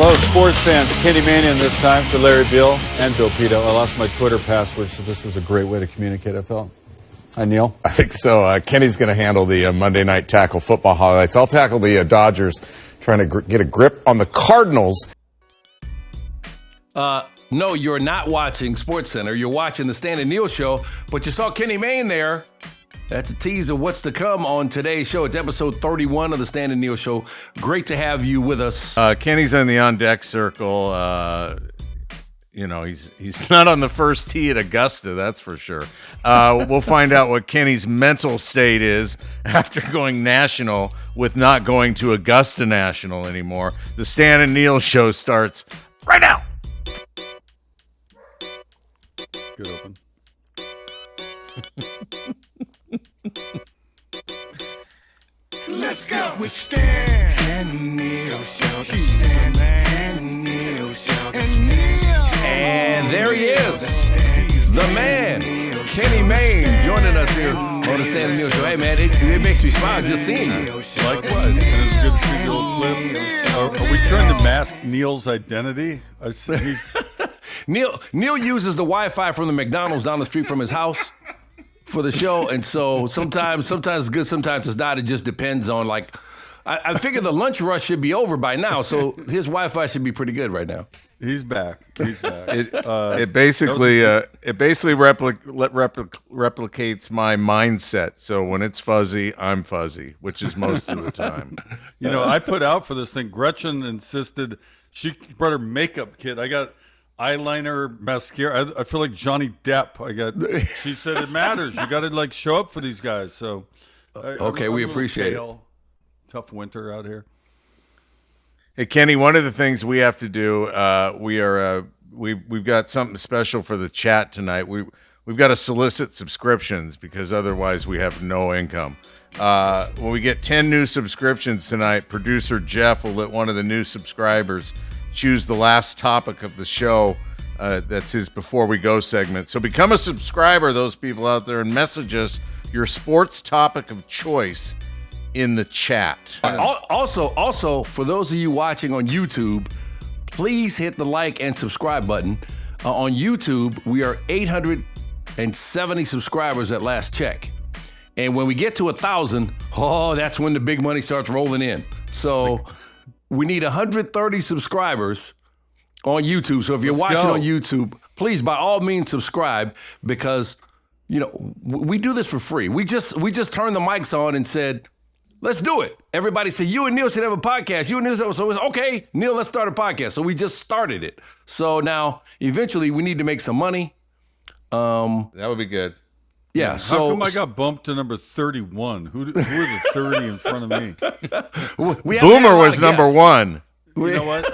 Hello, sports fans. Kenny Mayne in this time for Larry Beal and Bill Pito. I lost my Twitter password, so this was a great way to communicate, I felt. Hi, Neil. I think so. Kenny's going to handle the Monday night tackle football highlights. I'll tackle the Dodgers trying to get a grip on the Cardinals. No, you're not watching SportsCenter. You're watching the Stan and Neil show, but you saw Kenny Mayne there. That's a tease of what's to come on today's show. It's episode 31 of the Stan and Neil show. Great to have you with us. Kenny's in the on-deck circle. He's not on the first tee at Augusta, that's for sure. We'll find out what Kenny's mental state is after going national with not going to Augusta National anymore. The Stan and Neil show starts right now. Good open. Let's go with Stan and Neil show. The Stan and Neil show. And there he is, the man, Kenny Mayne, joining us here on the Stan and Neil show. Hey, man, it makes me smile just seeing you. Likewise, and it was good to see the old clip. Are we trying to mask Neil's identity? I said he's... Neil uses the Wi-Fi from the McDonald's down the street from his house for the show, and so sometimes it's good, sometimes it's not. It just depends on, like, I figure the lunch rush should be over by now, so his Wi-Fi should be pretty good right now. He's back. It basically replicates my mindset. So when it's fuzzy, I'm fuzzy, which is most of the time. You know, I put out for this thing. Gretchen insisted she brought her makeup kit. I got eyeliner, mascara. I feel like Johnny Depp. She said it matters. You got to like show up for these guys. So okay, we appreciate it. Tough winter out here. Hey, Kenny, one of the things we have to do, we've got something special for the chat tonight. We've got to solicit subscriptions because otherwise we have no income. When we get 10 new subscriptions tonight, producer Jeff will let one of the new subscribers choose the last topic of the show. That's his Before We Go segment. So become a subscriber, those people out there, and message us your sports topic of choice in the chat. Also, for those of you watching on YouTube, please hit the like and subscribe button. On YouTube, we are 870 subscribers at last check. And when we get to 1,000, that's when the big money starts rolling in. So we need 130 subscribers on YouTube. So if you're watching on YouTube, please, by all means, subscribe because, you know, we do this for free. We just turned the mics on and said, let's do it. Everybody said, you and Neil should have a podcast. You and Neil, so it's okay, Neil, let's start a podcast. So we just started it. So now, eventually, we need to make some money. That would be good. Yeah. So how come I got bumped to number 31? Who were the 30 in front of me? Boomer was number one. You know what?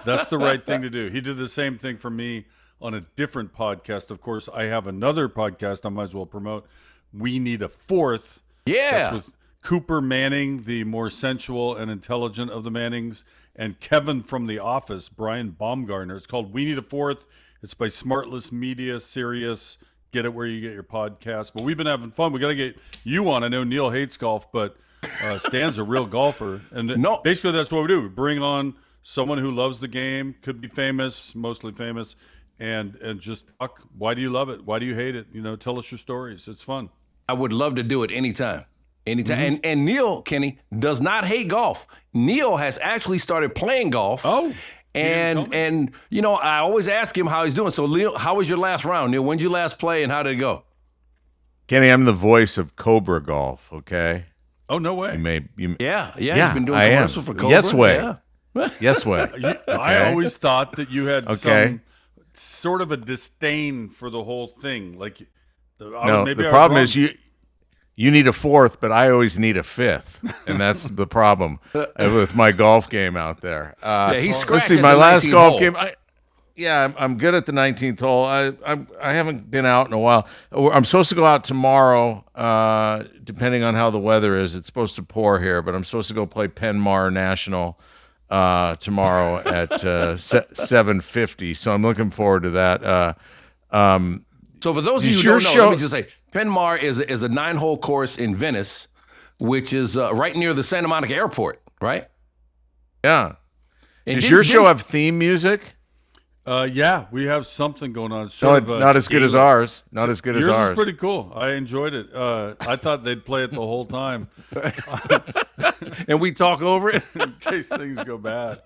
That's the right thing to do. He did the same thing for me on a different podcast. Of course, I have another podcast I might as well promote. We Need a Fourth. Yeah. That's with Cooper Manning, the more sensual and intelligent of the Mannings, and Kevin from The Office, Brian Baumgartner. It's called We Need a Fourth. It's by Smartless Media, Sirius. Get it where you get your podcast. But we've been having fun. We got to get you on. I know Neil hates golf, but Stan's a real golfer. And basically that's what we do. We bring on someone who loves the game, could be famous, mostly famous, and just talk. Why do you love it? Why do you hate it? You know, tell us your stories. It's fun. I would love to do it anytime. Mm-hmm. And Neil, Kenny, does not hate golf. Neil has actually started playing golf. Oh. And you know, I always ask him how he's doing. So, Neil, how was your last round, Neil? When did you last play, and how did it go? Kenny, I'm the voice of Cobra Golf, okay? Oh, no way. Yeah, he's been doing commercials for Cobra. Yes way. Yeah. Yes way. Okay. I always thought that you had some sort of a disdain for the whole thing. Like, the problem is you need a fourth, but I always need a fifth, and that's the problem with my golf game out there. He's scratching. Let's see, my last golf game. I'm good at the 19th hole. I haven't been out in a while. I'm supposed to go out tomorrow, depending on how the weather is. It's supposed to pour here, but I'm supposed to go play Penmar National tomorrow at 7:50. So I'm looking forward to that. So for those of you who don't know, let me just say, Penmar is a 9-hole course in Venice, which is right near the Santa Monica Airport, right? Yeah. And Does your show have theme music? Yeah, we have something going on. It's No, sort of, not as good as ours. Not as good as yours ours. is pretty cool. I enjoyed it. I thought they'd play it the whole time And we talk over it. in case things go bad.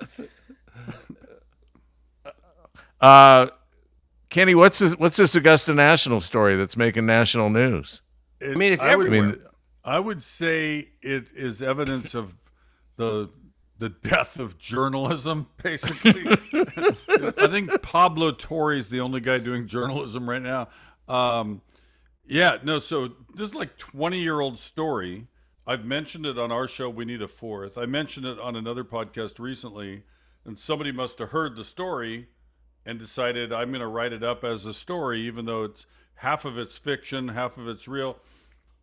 Kenny, what's this Augusta National story that's making national news? I mean, it's everywhere. I would say it is evidence of the death of journalism, basically. I think Pablo Torre is the only guy doing journalism right now. So this is like 20-year-old story. I've mentioned it on our show, We Need a Fourth. I mentioned it on another podcast recently, and somebody must have heard the story and decided I'm going to write it up as a story, even though it's half of it's fiction, half of it's real.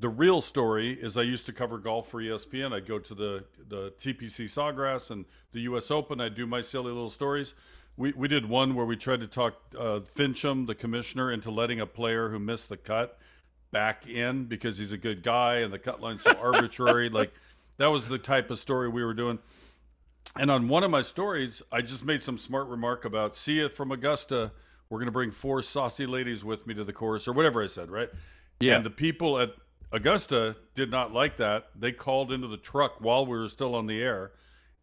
The real story is I used to cover golf for ESPN. I'd go to the TPC Sawgrass and the U.S. Open. I'd do my silly little stories. We did one where we tried to talk Fincham, the commissioner, into letting a player who missed the cut back in because he's a good guy and the cut line's so arbitrary. Like, that was the type of story we were doing. And on one of my stories, I just made some smart remark about, see it from Augusta. We're going to bring 4 saucy ladies with me to the course, or whatever I said, right? Yeah. And the people at Augusta did not like that. They called into the truck while we were still on the air,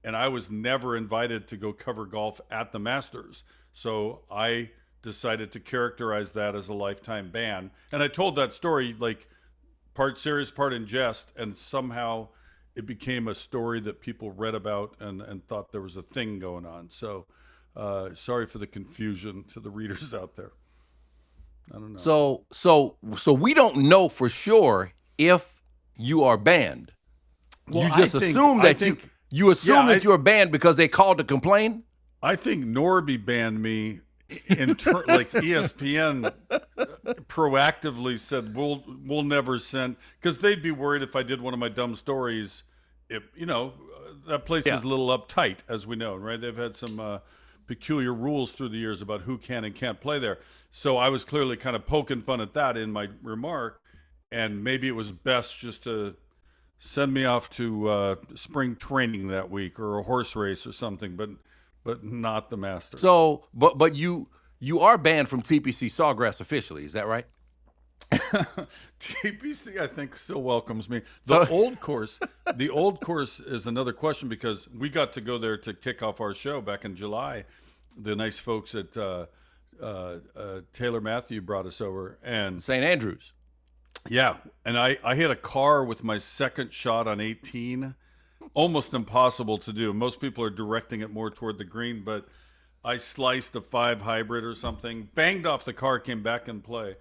and I was never invited to go cover golf at the Masters. So I decided to characterize that as a lifetime ban. And I told that story like part serious, part in jest, and somehow it became a story that people read about and thought there was a thing going on. So sorry for the confusion to the readers out there. I don't know. So we don't know for sure if you are banned. Well, you just assume that you assume that you're banned because they called to complain. I think Norby banned me. Like ESPN proactively said, we'll never send, because they'd be worried if I did one of my dumb stories. If that place is a little uptight, as we know, right? They've had some peculiar rules through the years about who can and can't play there. So I was clearly kind of poking fun at that in my remark, and maybe it was best just to send me off to spring training that week or a horse race or something, but not the Masters. So, but you are banned from TPC Sawgrass officially. Is that right? TPC, I think, still welcomes me. The old course is another question, because we got to go there to kick off our show back in July. The nice folks at Taylor Matthew brought us over, and St. Andrews. Yeah, and I hit a car with my second shot on 18. Almost impossible to do. Most people are directing it more toward the green, but I sliced a 5 hybrid or something, banged off the car, came back in play.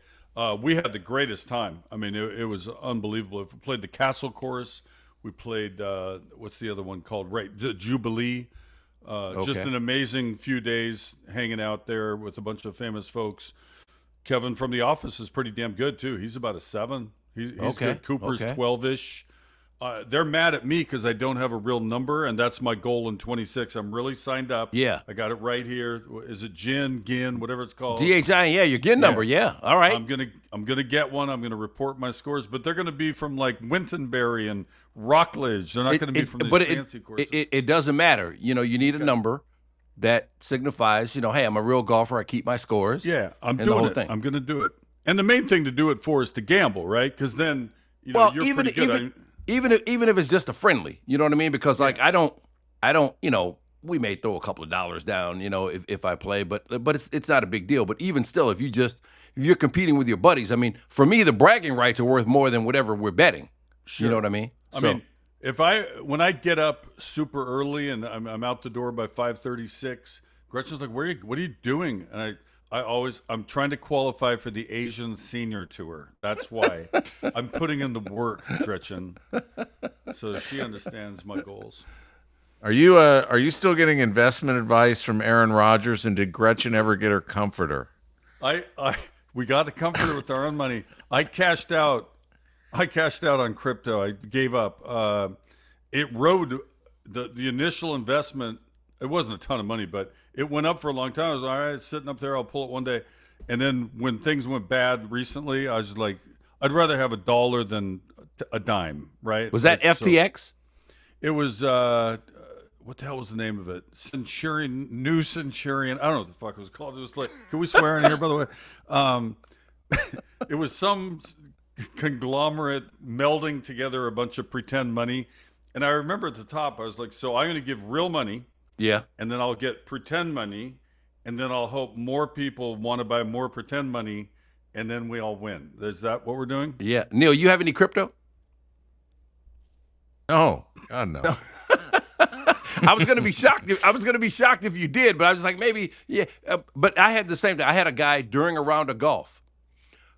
We had the greatest time. I mean, it was unbelievable. We played the Castle course. We played, what's the other one called? Right, Jubilee. Just an amazing few days hanging out there with a bunch of famous folks. Kevin from The Office is pretty damn good, too. He's about a 7. He's good. Cooper's 12-ish. They're mad at me because I don't have a real number, and that's my goal in 26. I'm really signed up. Yeah. I got it right here. Is it Gin, whatever it's called? GHI, yeah, your GIN number, yeah. All right. I'm gonna get one. I'm gonna report my scores, but they're gonna be from like Wintonbury and Rockledge. They're not gonna be from these fancy courses. It doesn't matter. You need a number that signifies, hey, I'm a real golfer. I keep my scores. Yeah, I'm doing doing the whole it. thing. I'm gonna do it. And the main thing to do it for is to gamble, right? Because then you're pretty good. Even if it's just a friendly, you know what I mean? Because like I don't, we may throw a couple of dollars down, if I play, but it's not a big deal. But even still, if you're competing with your buddies, I mean, for me, the bragging rights are worth more than whatever we're betting. Sure. You know what I mean? I mean, when I get up super early and I'm out the door by 5:36, Gretchen's like, what are you doing? And I'm trying to qualify for the Asian Senior Tour. That's why I'm putting in the work, Gretchen, so that she understands my goals. Are you still getting investment advice from Aaron Rodgers? And did Gretchen ever get her comforter? We got a comforter with our own money. I cashed out on crypto. I gave up. It rode the initial investment. It wasn't a ton of money, but it went up for a long time. I was all right, sitting up there. I'll pull it one day. And then when things went bad recently, I was like, I'd rather have $1 than a dime, right? Was that FTX? It was what the hell was the name of it? New Centurion. I don't know what the fuck it was called. It was like, can we swear in here, by the way? It was some conglomerate melding together a bunch of pretend money. And I remember at the top, I was like, so I'm going to give real money. Yeah. And then I'll get pretend money. And then I'll hope more people want to buy more pretend money. And then we all win. Is that what we're doing? Yeah. Neil, you have any crypto? No, God no. I was gonna be shocked if you did, but I was like, maybe, yeah. But I had the same thing. I had a guy during a round of golf,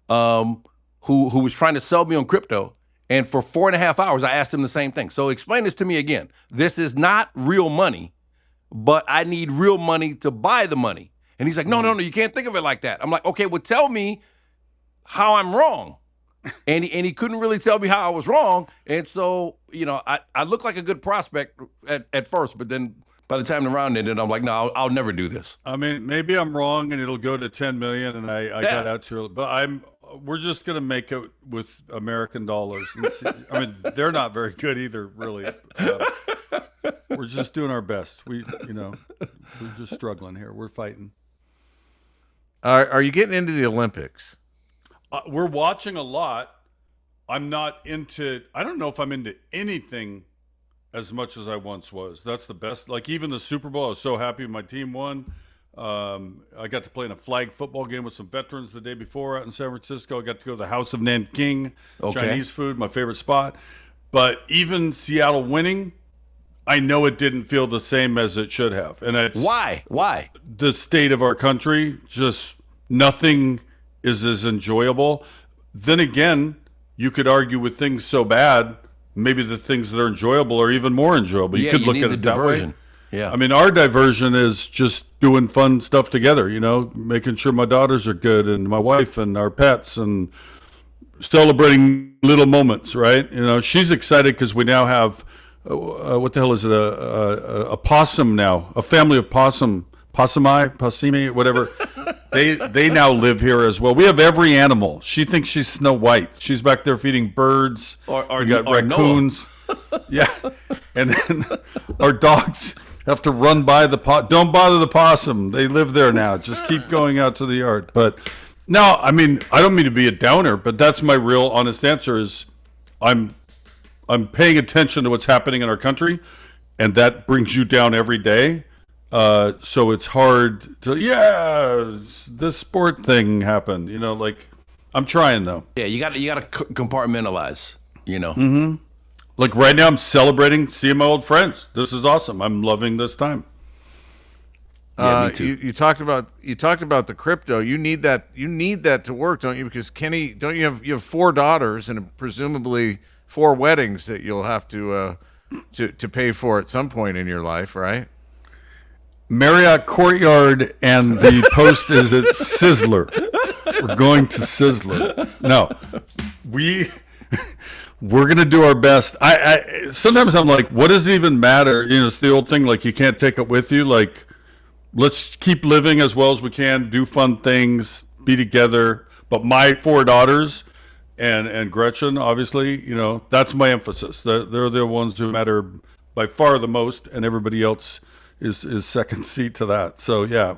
who was trying to sell me on crypto, and for 4.5 hours, I asked him the same thing. So explain this to me again. This is not real money, but I need real money to buy the money. And he's like, no, you can't think of it like that. I'm like, okay, well, tell me how I'm wrong. And he couldn't really tell me how I was wrong. And so, I looked like a good prospect at first, but then by the time the round ended, I'm like, no, I'll never do this. I mean, maybe I'm wrong and it'll go to 10 million and I got out too early. But we're just going to make it with American dollars. And see, I mean, they're not very good either, really. We're just doing our best. We're just struggling here. We're fighting. Are you getting into the Olympics? We're watching a lot. I'm not into, I don't know if I'm into anything as much as I once was. That's the best. Like even the Super Bowl, I was so happy my team won. I got to play in a flag football game with some veterans the day before out in San Francisco. I got to go to the House of Nanking, Chinese food, my favorite spot. But even Seattle winning, I know it didn't feel the same as it should have. And it's Why? The state of our country, just nothing is as enjoyable. Then again, you could argue with things so bad, maybe the things that are enjoyable are even more enjoyable. You could look at it that way. Yeah. I mean, our diversion is just doing fun stuff together, making sure my daughters are good and my wife and our pets and celebrating little moments, right? She's excited because we now have, what the hell is it, a possum now, a family of possumi, whatever. They now live here as well. We have every animal. She thinks she's Snow White. She's back there feeding birds. We got raccoons. Yeah. And then our dogs have to run by the don't bother the possum. They live there now. Just keep going out to the yard. But no, I mean, I don't mean to be a downer, but that's my real honest answer is I'm paying attention to what's happening in our country, and that brings you down every day. So it's hard to, this sport thing happened, like I'm trying though. Yeah, you got to compartmentalize, Mm-hmm. Like right now I'm celebrating seeing my old friends. This is awesome. I'm loving this time. Yeah, me too. You talked about the crypto. You need that to work, don't you? Because Kenny, don't you have 4 daughters and presumably 4 weddings that you'll have to pay for at some point in your life, right? Marriott Courtyard and the post is at Sizzler. We're going to Sizzler. No, we're going to do our best. I sometimes I'm like, what does it even matter? It's the old thing, like you can't take it with you. Like, let's keep living as well as we can, do fun things, be together. But my 4 daughters and Gretchen, obviously, that's my emphasis. They're the ones who matter by far the most, and everybody else is second seat to that. So yeah,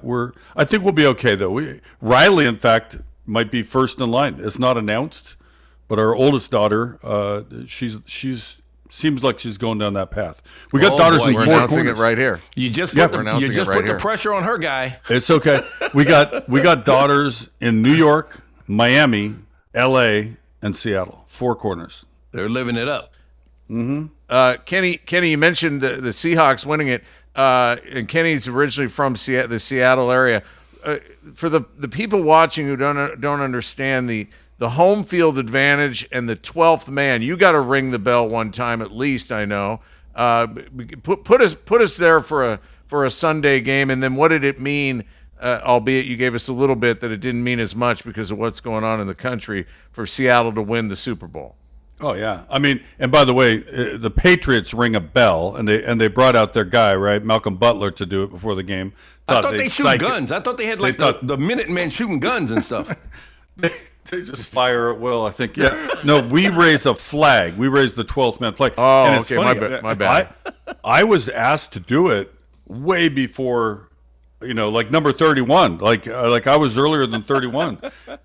I think we'll be okay though. Riley, in fact, might be first in line. It's not announced, but our oldest daughter, she's seems like she's going down that path. We got daughters in 4 We're announcing corners. it right here. You just put the here. pressure on her, guy. It's okay. We got daughters in New York, Miami, L.A., and Seattle. 4 corners. They're living it up. Mm-hmm. Kenny, you mentioned the Seahawks winning it. And Kenny's originally from the Seattle area. For the people watching who don't understand the home field advantage and the 12th man, you got to ring the bell one time at least. I know. Put us there for a Sunday game, and then what did it mean? Albeit you gave us a little bit that it didn't mean as much because of what's going on in the country for Seattle to win the Super Bowl. Oh yeah, I mean, and by the way, the Patriots ring a bell, and they brought out their guy, right, Malcolm Butler, to do it before the game. I thought they shoot guns. I thought they had the Minutemen shooting guns and stuff. They just fire at will, I think. Yeah. No, we raise a flag. We raise the 12th man flag. Oh, and it's okay, funny. my bad. I was asked to do it way before, like number 31. Like I was earlier than 31.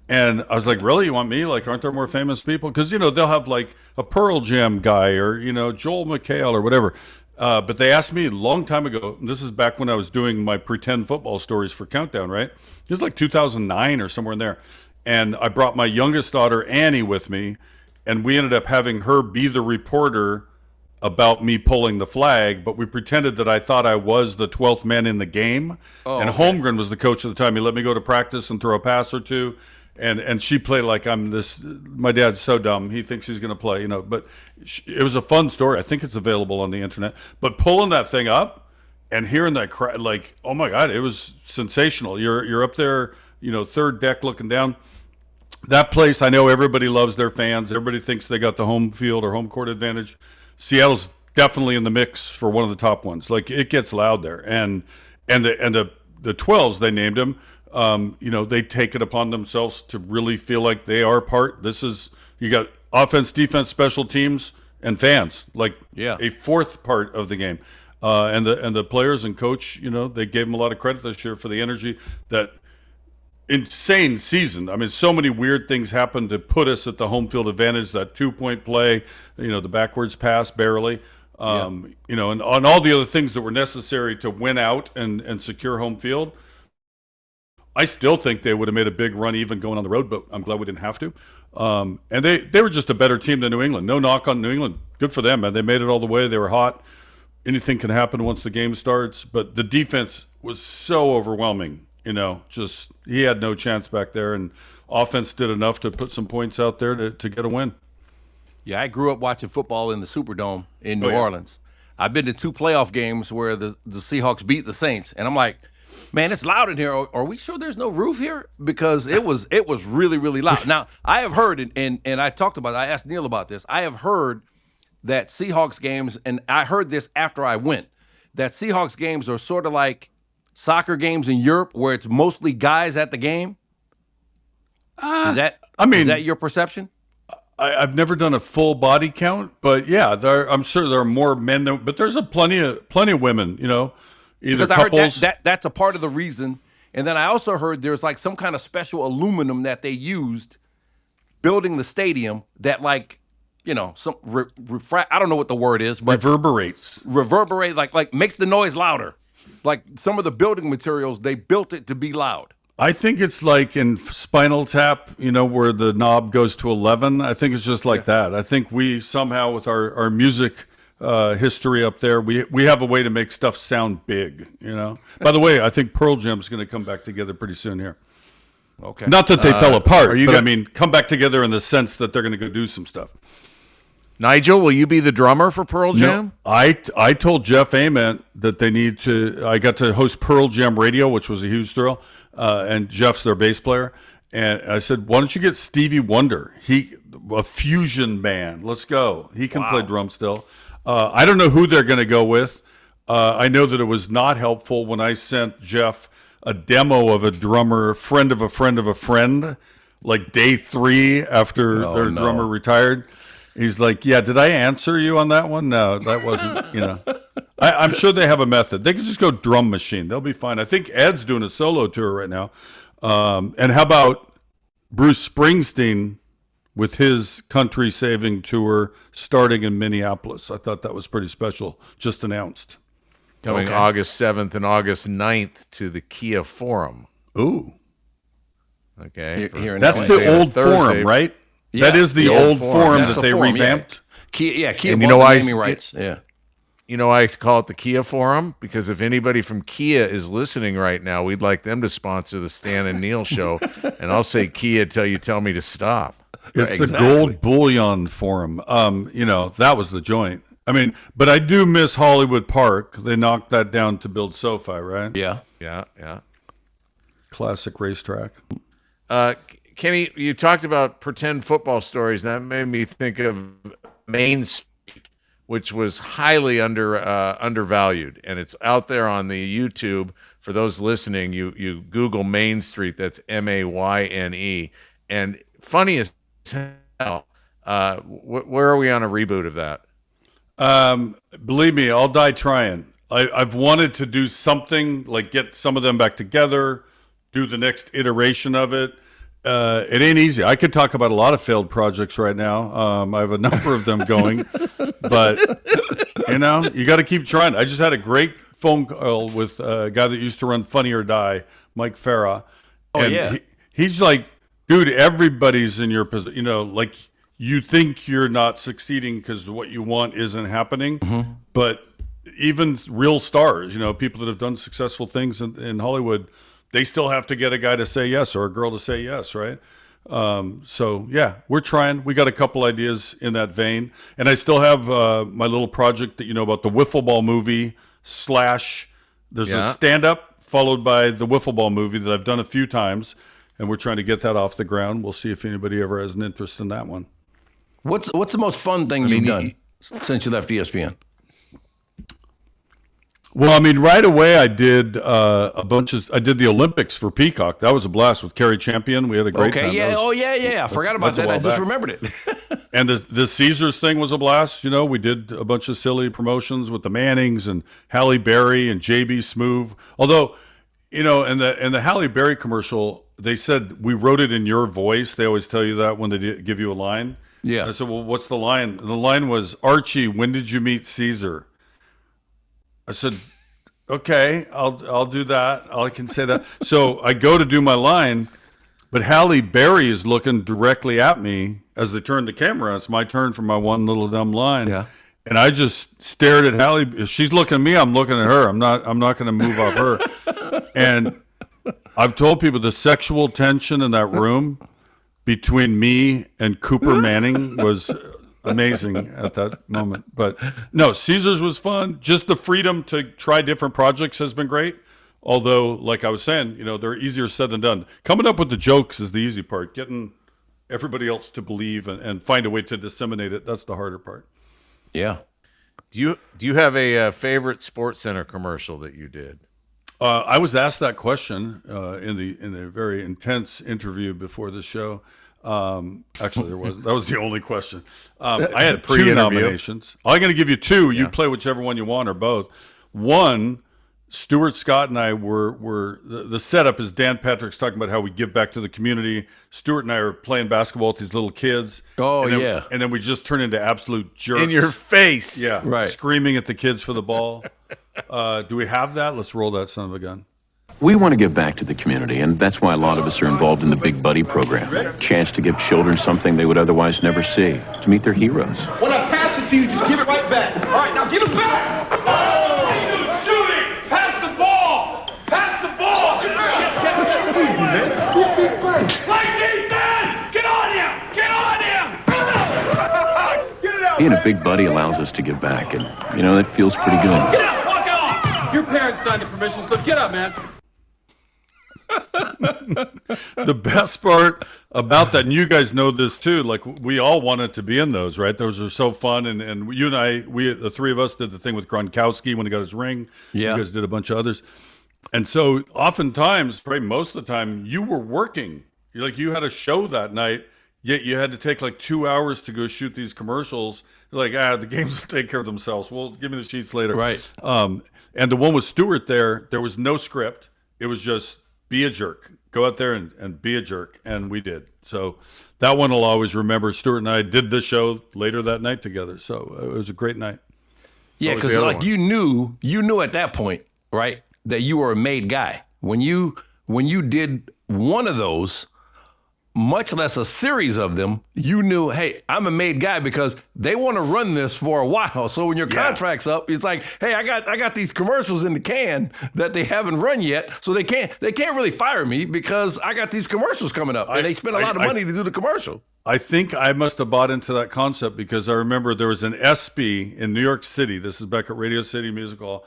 And I was like, really? You want me? Like, aren't there more famous people? Because, they'll have like a Pearl Jam guy or, Joel McHale or whatever. But they asked me a long time ago. This is back when I was doing my pretend football stories for Countdown, right? This is like 2009 or somewhere in there. And I brought my youngest daughter, Annie, with me. And we ended up having her be the reporter about me pulling the flag. But we pretended that I thought I was the 12th man in the game. And Holmgren was the coach at the time. He let me go to practice and throw a pass or two. And she played like I'm this. My dad's so dumb. He thinks he's going to play, But it was a fun story. I think it's available on the internet. But pulling that thing up and hearing that crowd, like, oh my God, it was sensational. You're up there, third deck looking down. That place, I know everybody loves their fans. Everybody thinks they got the home field or home court advantage. Seattle's definitely in the mix for one of the top ones. Like, it gets loud there. And the 12s, they named them. They take it upon themselves to really feel like they are part. You got offense, defense, special teams, and fans, like a fourth part of the game. And the players and coach, they gave them a lot of credit this year for the energy. That insane season. I mean, so many weird things happened to put us at the home field advantage. That 2-point play, the backwards pass barely. And on all the other things that were necessary to win out and secure home field. I still think they would have made a big run even going on the road, but I'm glad we didn't have to. And they were just a better team than New England. No knock on New England. Good for them, man. They made it all the way. They were hot. Anything can happen once the game starts. But the defense was so overwhelming. Just he had no chance back there. And offense did enough to put some points out there to get a win. Yeah, I grew up watching football in the Superdome in New Orleans. I've been to 2 playoff games where the Seahawks beat the Saints. And I'm like, man, it's loud in here. Are we sure there's no roof here? Because it was really, really loud. Now, I have heard, and I talked about it, I asked Neil about this. I have heard that Seahawks games, and I heard this after I went, that Seahawks games are sort of like soccer games in Europe where it's mostly guys at the game. Is that your perception? I've never done a full body count, but yeah, I'm sure there are more men than, but there's plenty of women, either because couples. I heard that's a part of the reason. And then I also heard there's like some kind of special aluminum that they used building the stadium that some refract. I don't know what the word is, but reverberate like makes the noise louder. Like some of the building materials, they built it to be loud. I think it's like in Spinal Tap, where the knob goes to 11. I think it's just like that. I think we somehow, with our music history up there, we have a way to make stuff sound big, By the way, I think Pearl Jam's going to come back together pretty soon here. Okay. Not that they fell apart, but come back together in the sense that they're going to go do some stuff. Nigel, will you be the drummer for Pearl Jam? No, I told Jeff Ament that they need to. I got to host Pearl Jam Radio, which was a huge thrill, and Jeff's their bass player. And I said, why don't you get Stevie Wonder? A fusion band. Let's go. He can play drum still. I don't know who they're going to go with. I know that it was not helpful when I sent Jeff a demo of a drummer, friend of a friend of a friend, like day 3 after their drummer retired. He's like, yeah, did I answer you on that one? No, that wasn't, I'm sure they have a method. They can just go drum machine. They'll be fine. I think Ed's doing a solo tour right now. And how about Bruce Springsteen with his country saving tour starting in Minneapolis? I thought that was pretty special. Just announced. Coming August 7th and August 9th to the Kia Forum. Ooh. Okay. That's the old Forum, right? Yeah, that is the old forum that they revamped. Kia and bought the naming rights. Yeah. I call it the Kia Forum because if anybody from Kia is listening right now, we'd like them to sponsor the Stan and Neil show, and I'll say Kia till you tell me to stop. It's the Gold Bullion Forum. That was the joint. I mean, but I do miss Hollywood Park. They knocked that down to build SoFi, right? Yeah. Classic racetrack. Kenny, you talked about pretend football stories. That made me think of Main Street, which was highly undervalued, and it's out there on the YouTube. For those listening, you Google Main Street. That's Mayne, and funny as hell. Where are we on a reboot of that? Believe me, I'll die trying. I've wanted to do something like get some of them back together, do the next iteration of it. It ain't easy. I could talk about a lot of failed projects right now. I have a number of them going, but you got to keep trying. I just had a great phone call with a guy that used to run Funny or Die, Mike Farah. Oh, yeah. He's like, dude, everybody's in your position. Like you think you're not succeeding because what you want isn't happening, but even real stars, people that have done successful things in Hollywood, they still have to get a guy to say yes or a girl to say yes, right? So, yeah, we're trying. We got a couple ideas in that vein. And I still have my little project that about the wiffle ball movie / there's a stand-up followed by the wiffle ball movie that I've done a few times, and we're trying to get that off the ground. We'll see if anybody ever has an interest in that one. What's the most fun thing you've done since you left ESPN? Well, right away I did I did the Olympics for Peacock. That was a blast with Kerry Champion. We had a great time. I forgot about that. I just remembered it. And the Caesars thing was a blast. We did a bunch of silly promotions with the Mannings and Halle Berry and JB Smoove. Although, in the Halle Berry commercial, they said we wrote it in your voice. They always tell you that when they give you a line. Yeah. And I said, well, what's the line? And the line was, Archie, when did you meet Caesar? I said, okay, I'll do that. I can say that. So I go to do my line, but Halle Berry is looking directly at me as they turn the camera. It's my turn for my one little dumb line. Yeah. And I just stared at Halle. If she's looking at me, I'm looking at her. I'm not going to move off her. And I've told people the sexual tension in that room between me and Cooper Manning was amazing at that moment. But no, Caesars was fun. Just the freedom to try different projects has been great. Although, like I was saying, they're easier said than done. Coming up with the jokes is the easy part. Getting everybody else to believe and find a way to disseminate it, that's the harder part. Yeah. Do you have a favorite SportsCenter commercial that you did? I was asked that question in a very intense interview before the show. Actually, there wasn't. That was the only question. I had two nominations. I'm going to give you two. You play whichever one you want or both. One, Stuart Scott and I were the setup is Dan Patrick's talking about how we give back to the community. Stuart and I are playing basketball with these little kids. Oh, and then we just turn into absolute jerks. In your face. Yeah, right. Screaming at the kids for the ball. Do we have that? Let's roll that son of a gun. We want to give back to the community, and that's why a lot of us are involved in the Big Buddy program. Chance to give children something they would otherwise never see, to meet their heroes. When I pass it to you, just give it right back. All right, now give it back. Oh! Shooting! Pass the ball! Pass the ball! Like Nathan! Get on him! Get on him! Get it out! Being a Big Buddy allows us to give back, and, it feels pretty good. Get out! Walk it off! Your parents signed the permission slip. Get up, man. The best part about that, and you guys know this too, like we all wanted to be in those, right? Those are so fun. And you and I, the three of us did the thing with Gronkowski when he got his ring. Yeah. You guys did a bunch of others. And so oftentimes, probably most of the time, you were working. You had a show that night, yet you had to take like 2 hours to go shoot these commercials. You're like, the games will take care of themselves. Well, give me the sheets later. Right. And the one with Stewart there was no script. It was just be a jerk. Go out there and be a jerk. And we did. So that one I'll always remember. Stuart and I did the show later that night together. So it was a great night. Yeah, because you knew at that point, right, that you were a made guy. When you did one of those, much less a series of them, you knew, hey, I'm a made guy because they want to run this for a while. So when your contract's up, it's like, hey, I got these commercials in the can that they haven't run yet, so they can't really fire me because I got these commercials coming up, and they spent a lot of money to do the commercial. I think I must have bought into that concept because I remember there was an SB in New York City. This is back at Radio City Music Hall,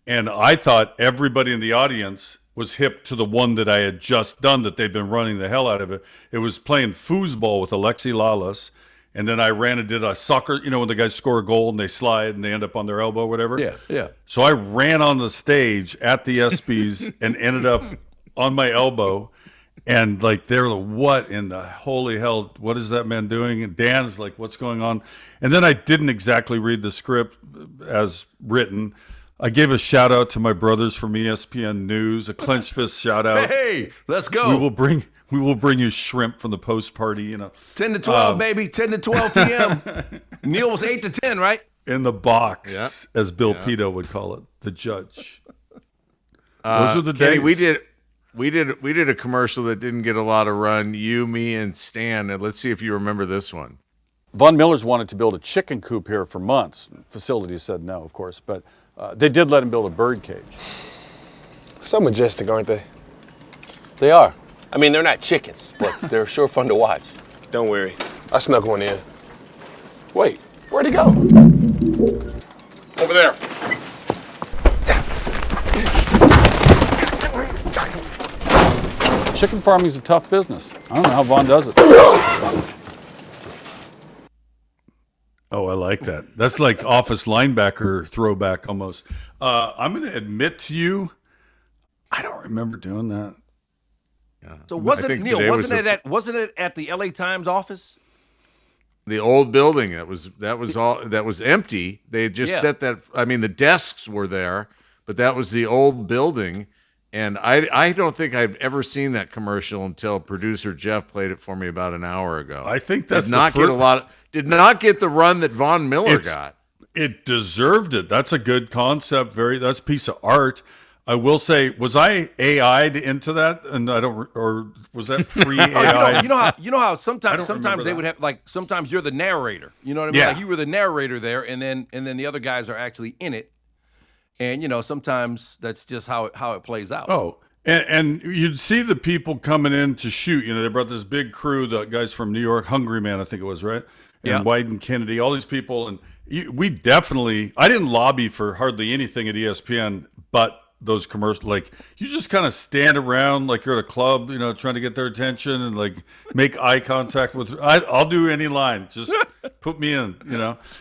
and I thought everybody in the audience was hip to the one that I had just done that they'd been running the hell out of it. It was playing foosball with Alexi Lalas, and then I ran and did a soccer, when the guys score a goal and they slide and they end up on their elbow or whatever. Yeah. So I ran on the stage at the ESPYs and ended up on my elbow, And like they're like, what in the holy hell? What is that man doing? And Dan's like, what's going on? And then I didn't exactly read the script as written. I gave a shout out to my brothers from ESPN News, a clenched fist shout out. Hey, let's go. We will bring you shrimp from the post party. 10 to 12, baby. 10 to 12 p.m. Neil was 8 to 10, right? In the box, as Bill Pito would call it, the judge. Those are the Kenny, days. we did a commercial that didn't get a lot of run. You, me, and Stan. And let's see if you remember this one. Von Miller's wanted to build a chicken coop here for months. Facilities said no, of course, but they did let him build a bird cage. So majestic, aren't they? They are. I mean, they're not chickens, but they're sure fun to watch. Don't worry. I snuck one in. Wait, where'd he go? Over there. Chicken farming is a tough business. I don't know how Von does it. Oh, I like that. That's like office linebacker throwback almost. I'm going to admit to you, I don't remember doing that. So wasn't it at the LA Times office? The old building that was empty. They had just set that. I mean, the desks were there, but that was the old building. And I don't think I've ever seen that commercial until producer Jeff played it for me about an hour ago. I think that's did not get the run that Von Miller got. It deserved it. That's a good concept. That's a piece of art. I will say, was I AI'd into that? And I don't, or was that pre-AI? you know how sometimes they would have, like, sometimes you're the narrator. You know what I mean? Yeah. Like you were the narrator there, and then the other guys are actually in it. And sometimes that's just how it plays out. Oh, and you'd see the people coming in to shoot. They brought this big crew, the guys from New York, Hungry Man, I think it was, right? And Wyden Kennedy, all these people. And we definitely, I didn't lobby for hardly anything at ESPN, but those commercials, like, you just kind of stand around like you're at a club, trying to get their attention and like make eye contact with. I'll do any line, just put me in,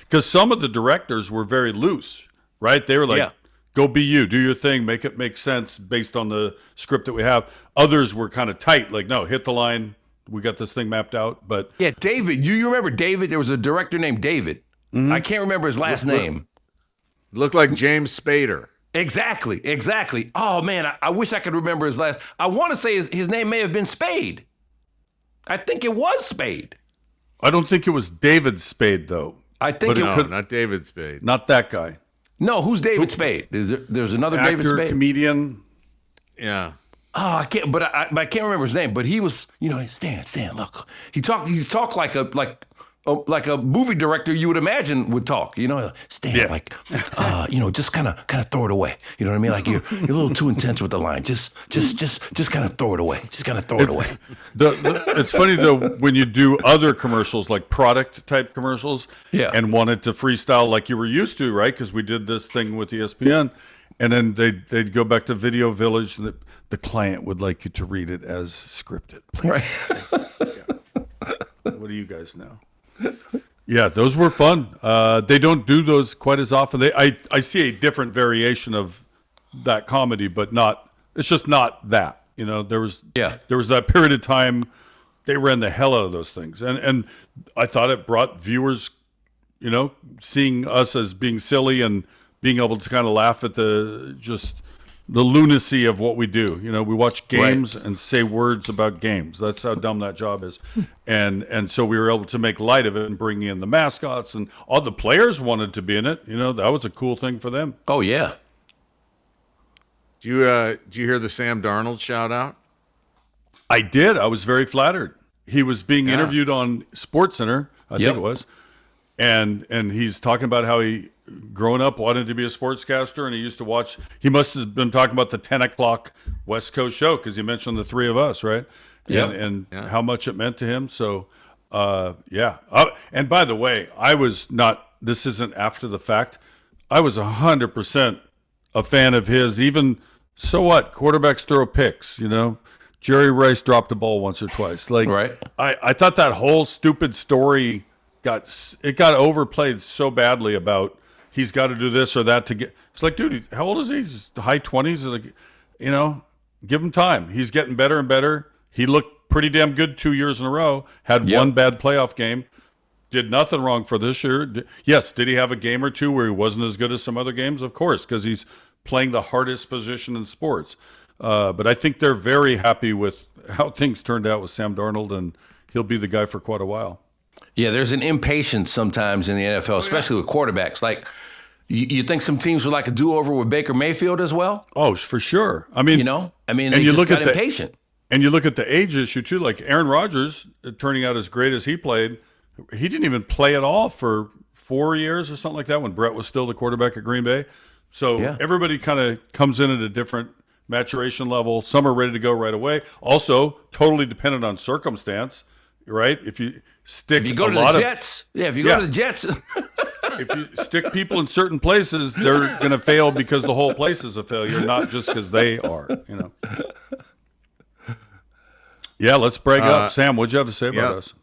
because some of the directors were very loose, right? They were like, go be you, do your thing, make it make sense based on the script that we have. Others were kind of tight, like, no, hit the line, we got this thing mapped out. But yeah, David, you remember David? There was a director named David. Mm-hmm. I can't remember his last name. Looked like James Spader. Exactly. Oh man, I wish I could remember his last. I want to say his name may have been Spade. I think it was Spade. I don't think it was David Spade though. I think not David Spade. Not that guy. No, who's David Spade? There's another actor, David Spade, comedian. Yeah. Oh, I can't. But I can't remember his name. But he was, Stan. Look, he talked like a movie director you would imagine would talk. Stan, like, just kind of throw it away. You know what I mean? Like you're a little too intense with the line. Just kind of throw it away. Just kind of throw it away. It's funny though when you do other commercials, like product type commercials, and wanted to freestyle like you were used to, right? Because we did this thing with ESPN, and then they'd go back to Video Village, and the client would like you to read it as scripted, please. Right. What do you guys know? Yeah, those were fun. They don't do those quite as often. I see a different variation of that comedy, but not. It's just not that. There was that period of time they ran the hell out of those things, and I thought it brought viewers, seeing us as being silly and being able to kind of laugh at the lunacy of what we do. We watch games and say words about games. That's how dumb that job is. And so we were able to make light of it and bring in the mascots, and all the players wanted to be in it. That was a cool thing for them. Oh, yeah. Do you hear the Sam Darnold shout out? I did. I was very flattered. He was being interviewed on SportsCenter, I think it was. And he's talking about how he, growing up, wanted to be a sportscaster, and he used to watch. He must have been talking about the 10 o'clock West Coast show because he mentioned the three of us, right? Yeah. And how much it meant to him. So, and by the way, I was not. This isn't after the fact. I was 100% a fan of his. Even so, what quarterbacks throw picks? Jerry Rice dropped the ball once or twice. Like, I thought that whole stupid story got overplayed so badly about he's got to do this or that to get. It's like, dude, how old is he? He's high 20s. Like, give him time. He's getting better and better. He looked pretty damn good 2 years in a row. Had one bad playoff game. Did nothing wrong for this year. Yes, did he have a game or two where he wasn't as good as some other games? Of course, because he's playing the hardest position in sports. But I think they're very happy with how things turned out with Sam Darnold, and he'll be the guy for quite a while. Yeah, there's an impatience sometimes in the NFL, especially with quarterbacks. Like, you think some teams would like a do-over with Baker Mayfield as well? Oh, for sure. I mean, they you just look got at impatient. And you look at the age issue, too. Like Aaron Rodgers, turning out as great as he played, he didn't even play at all for 4 years or something like that when Brett was still the quarterback at Green Bay. So everybody kind of comes in at a different maturation level. Some are ready to go right away. Also, totally dependent on circumstance, right? If you go to the Jets, if you stick people in certain places, they're going to fail because the whole place is a failure, not just because they are, Yeah, let's break up. Sam, what'd you have to say about us?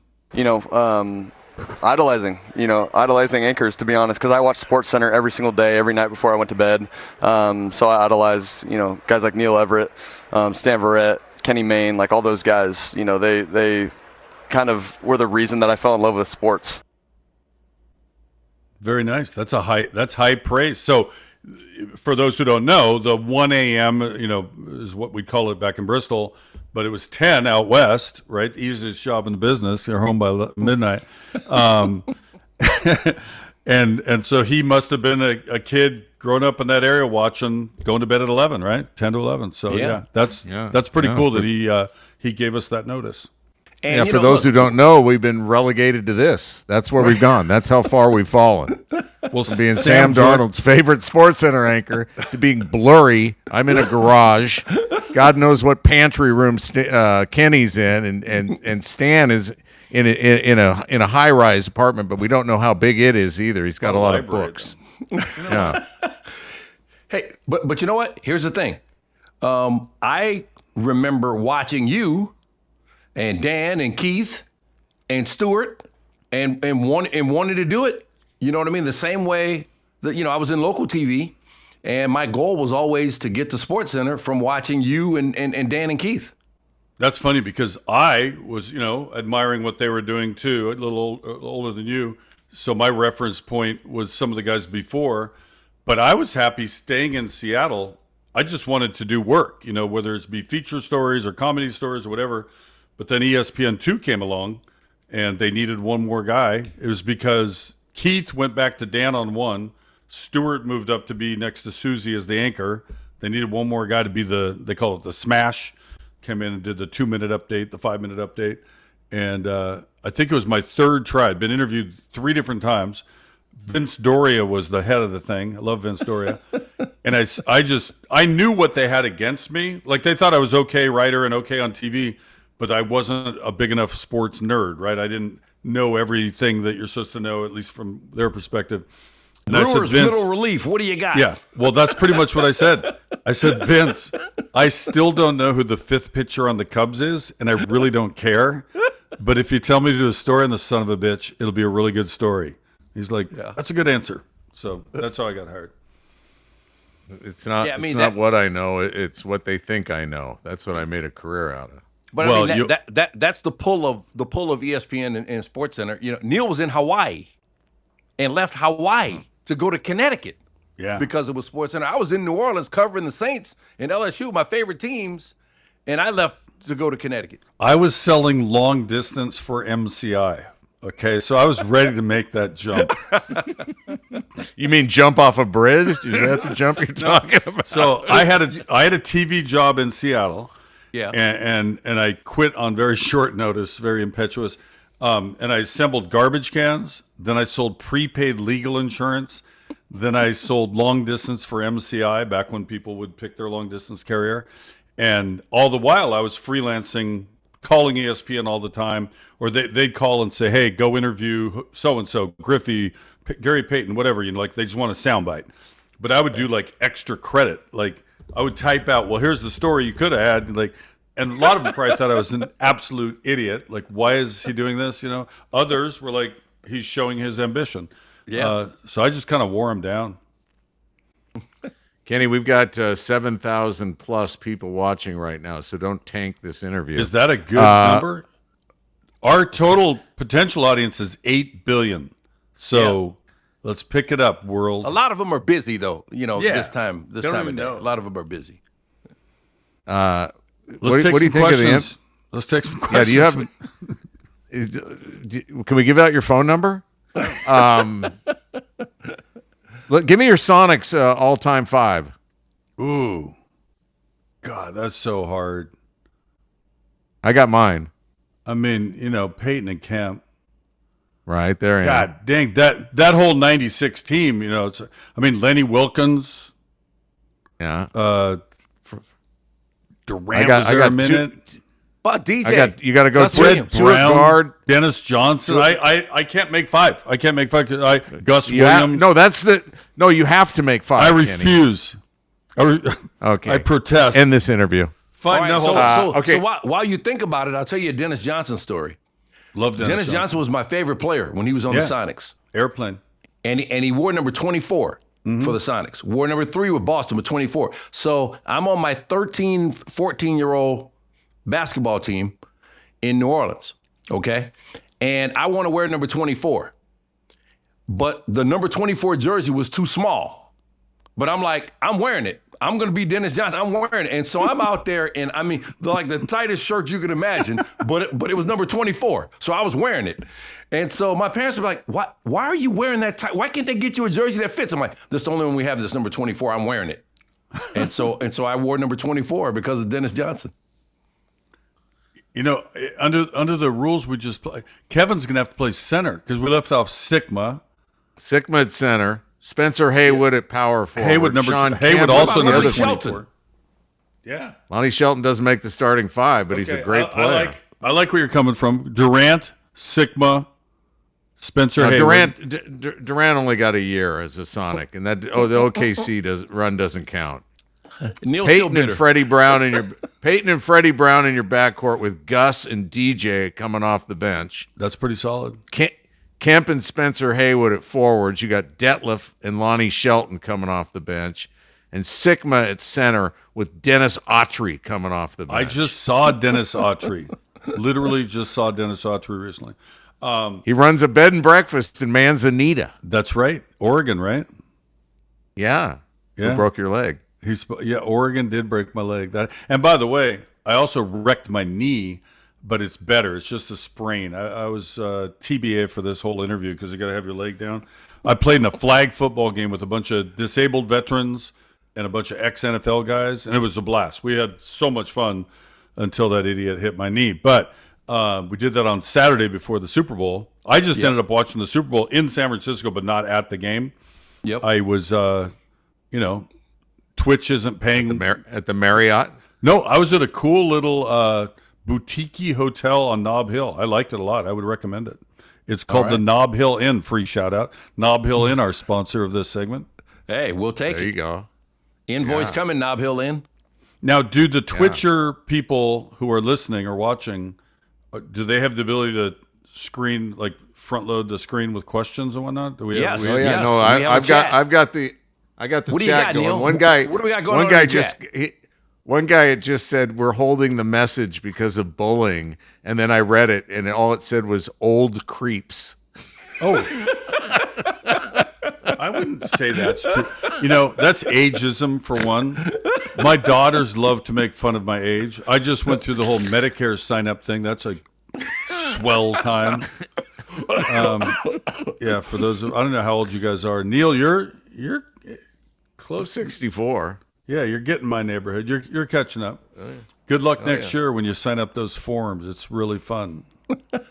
Idolizing anchors, to be honest, because I watch SportsCenter every single day, every night before I went to bed. So I idolize, guys like Neil Everett, Stan Verrett, Kenny Mayne, like all those guys. They kind of were the reason that I fell in love with sports. Very nice. That's high praise. So, for those who don't know, the 1 a.m. is what we call it back in Bristol, but it was 10 out west, right? Easiest job in the business. They're home by midnight, and so he must have been a kid growing up in that area, going to bed at 11, right? 10 to 11. So that's pretty cool that he gave us that notice. And for those who don't know, we've been relegated to this. That's where we've gone. That's how far we've fallen. From being Sam Darnold's favorite SportsCenter anchor to being blurry. I'm in a garage. God knows what pantry room Kenny's in, and Stan is in a high-rise apartment, but we don't know how big it is either. He's got a lot of books. Yeah. Hey, but you know what? Here's the thing. I remember watching you and Dan and Keith and Stuart and wanted to do it. You know what I mean? The same way that, I was in local TV, and my goal was always to get to SportsCenter from watching you and Dan and Keith. That's funny because I was, admiring what they were doing too, a little older than you. So my reference point was some of the guys before, but I was happy staying in Seattle. I just wanted to do work, whether it's be feature stories or comedy stories or whatever. But then ESPN2 came along, and they needed one more guy. It was because Keith went back to Dan on one. Stewart moved up to be next to Susie as the anchor. They needed one more guy to be they call it the smash. Came in and did the 2-minute update, the 5-minute update. And I think it was my third try. I'd been interviewed 3 different times. Vince Doria was the head of the thing. I love Vince Doria. And I knew what they had against me. Like, they thought I was okay writer and okay on TV, but I wasn't a big enough sports nerd, right? I didn't know everything that you're supposed to know, at least from their perspective. And Brewers, middle relief, what do you got? Yeah, well, that's pretty much what I said. I said, Vince, I still don't know who the 5th pitcher on the Cubs is, and I really don't care. But if you tell me to do a story on the son of a bitch, it'll be a really good story. He's like, that's a good answer. So that's how I got hired. It's not, not what I know. It's what they think I know. That's what I made a career out of. But that's the pull of ESPN and SportsCenter. Neil was in Hawaii and left Hawaii to go to Connecticut. Yeah. Because it was SportsCenter. I was in New Orleans covering the Saints and LSU, my favorite teams, and I left to go to Connecticut. I was selling long distance for MCI. Okay, so I was ready to make that jump. You mean jump off a bridge? Is that the jump you're talking about? So I had a TV job in Seattle. Yeah. And I quit on very short notice, very impetuous. And I assembled garbage cans. Then I sold prepaid legal insurance. Then I sold long distance for MCI back when people would pick their long distance carrier. And all the while I was freelancing, calling ESPN all the time, or they'd call and say, hey, go interview so-and-so, Griffey, Gary Payton, whatever, like they just want a soundbite. But I would do like extra credit. Like I would type out, well, here's the story you could have had. And a lot of them probably thought I was an absolute idiot. Like, why is he doing this? Others were like, he's showing his ambition. Yeah. So I just kind of wore him down. Kenny, we've got 7,000 plus people watching right now, so don't tank this interview. Is that a good number? Our total potential audience is 8 billion. So let's pick it up, world. A lot of them are busy, though. This time of day. know. A lot of them are busy. Let's what take do you some think of the questions. Let's take some questions. Yeah, do you have? Can we give out your phone number? Look, give me your Sonics all-time 5. Ooh, God, that's so hard. I got mine. I mean, Peyton and Kemp. Right there. God dang, that whole '96 team. Lenny Wilkins. Yeah. Durant was there a minute. But DJ, you got to go Fred to a Brown, guard. Dennis Johnson. I can't make 5. I can't make 5. Gus Williams. No, you have to make 5. I refuse. Okay. I protest. End this interview. Fine. All No, right, hold so while you think about it, I'll tell you a Dennis Johnson story. Love Dennis Johnson was my favorite player when he was on the Sonics. Airplane. And he wore number 24 for the Sonics. Wore number 3 with Boston with 24. So I'm on my 13, 14-year-old basketball team in New Orleans, okay? And I want to wear number 24. But the number 24 jersey was too small. But I'm like, I'm wearing it. I'm going to be Dennis Johnson. I'm wearing it. And so I'm out there and the tightest shirt you can imagine, but it was number 24. So I was wearing it. And so my parents were like, why are you wearing that tight? Why can't they get you a jersey that fits? I'm like, this is the only one we have, this number 24. I'm wearing it. And so I wore number 24 because of Dennis Johnson. Under the rules we just play, Kevin's going to have to play center because we left off Sigma. Sigma at center. Spencer Haywood at power forward. Haywood also number 24. Yeah. Lonnie Shelton doesn't make the starting 5, but he's a great player. I like where you're coming from. Durant, Sigma, Spencer Haywood. Durant only got a year as a Sonic, and the OKC run doesn't count. Peyton and Freddie Brown in your backcourt with Gus and DJ coming off the bench. That's pretty solid. Kemp and Spencer Haywood at forwards. You got Detlef and Lonnie Shelton coming off the bench, and Sigma at center with Dennis Autry coming off the bench. I just saw Dennis Autry. Literally just saw Dennis Autry recently. He runs a bed and breakfast in Manzanita. That's right. Oregon, right? Yeah. Who broke your leg? Oregon did break my leg. And by the way, I also wrecked my knee, but it's better. It's just a sprain. I was TBA for this whole interview because you got to have your leg down. I played in a flag football game with a bunch of disabled veterans and a bunch of ex-NFL guys, and it was a blast. We had so much fun until that idiot hit my knee. But we did that on Saturday before the Super Bowl. I just ended up watching the Super Bowl in San Francisco, but not at the game. Yep. I was, Twitch isn't paying. At the Marriott? No, I was at a cool little boutique hotel on Nob Hill. I liked it a lot. I would recommend it. It's called the Nob Hill Inn. Free shout out. Nob Hill Inn, our sponsor of this segment. Hey, we'll take it. There you go. Invoice coming, Nob Hill Inn. Now, do the Twitcher people who are listening or watching, do they have the ability to screen, like front load the screen with questions and whatnot? Do we Yes. Have, Yes. No, I've got the What do you chat got, going. Neil? One guy, What do we got going one on guy in the just chat? one guy had just said we're holding the message because of bullying, and then I read it, and all it said was old creeps. Oh, I wouldn't say that's true. That's ageism for one. My daughters love to make fun of my age. I just went through the whole Medicare sign-up thing. That's a swell time. For those, I don't know how old you guys are. Neil, you're close. 64. Yeah, you're getting my neighborhood. You're catching up. Oh, yeah. Good luck next year when you sign up those forms. It's really fun.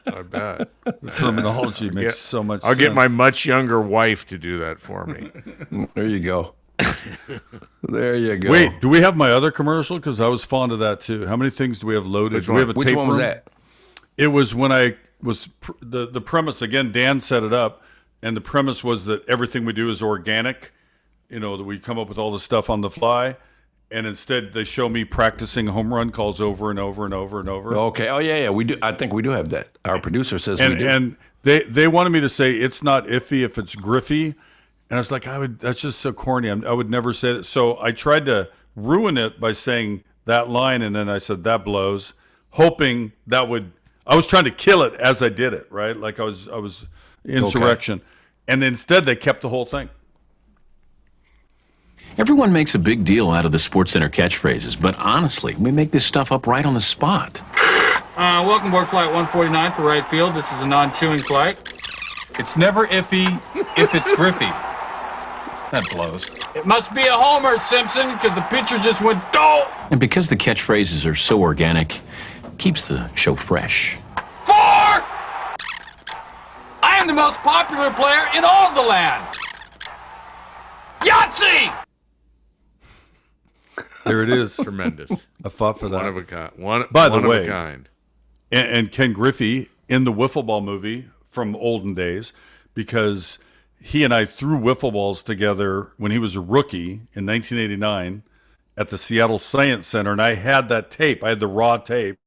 I bet. The terminology makes so much sense. I'll get my much younger wife to do that for me. There you go. There you go. Wait, do we have my other commercial? Because I was fond of that too. How many things do we have loaded? Which do we have a Which tape one was room? that? It was when I was the premise again. Dan set it up, and the premise was that everything we do is organic. That we come up with all the stuff on the fly, and instead they show me practicing home run calls over and over and over and over. Okay. Oh yeah. We do. I think we do have that. Our producer says we do. And they wanted me to say it's not iffy if it's Griffey, And I was like, that's just so corny. I would never say it. So I tried to ruin it by saying that line, and then I said, that blows, hoping that would, I was trying to kill it as I did it, right? Like I was insurrection. Okay. And instead they kept the whole thing. Everyone makes a big deal out of the SportsCenter catchphrases, but honestly, we make this stuff up right on the spot. Welcome aboard flight 149 for right field. This is a non-chewing flight. It's never iffy if it's Griffey. That blows. It must be a homer, Simpson, because the pitcher just went dough. And because the catchphrases are so organic, keeps the show fresh. 4! I am the most popular player in all of the land. Yahtzee! There it is. Tremendous. I fought for that. One of a kind. By the way, of a kind. And Ken Griffey in the wiffle ball movie from olden days, because he and I threw wiffle balls together when he was a rookie in 1989 at the Seattle Science Center, and I had that tape. I had the raw tape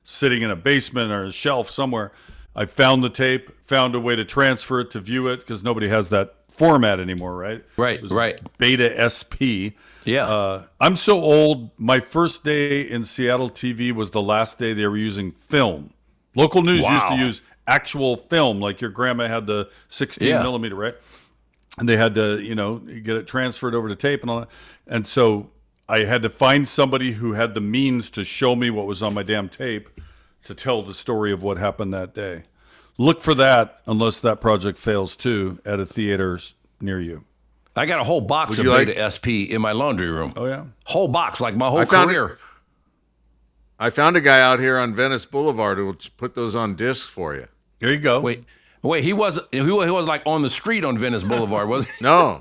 sitting in a basement or a shelf somewhere. I found the tape, found a way to transfer it to view it, because nobody has that format anymore, right? Right. Beta SP. Yeah. I'm so old. My first day in Seattle TV was the last day they were using film. Local news used to use actual film, like your grandma had the 16 millimeter, right? And they had to, get it transferred over to tape and all that. And so I had to find somebody who had the means to show me what was on my damn tape to tell the story of what happened that day. Look for that, unless that project fails too, at a theater near you. I got a whole box of Beta SP in my laundry room. Oh, yeah? Whole box, like my whole career. I found a guy out here on Venice Boulevard who will put those on discs for you. There you go. Wait, he was like on the street on Venice Boulevard, was he? No.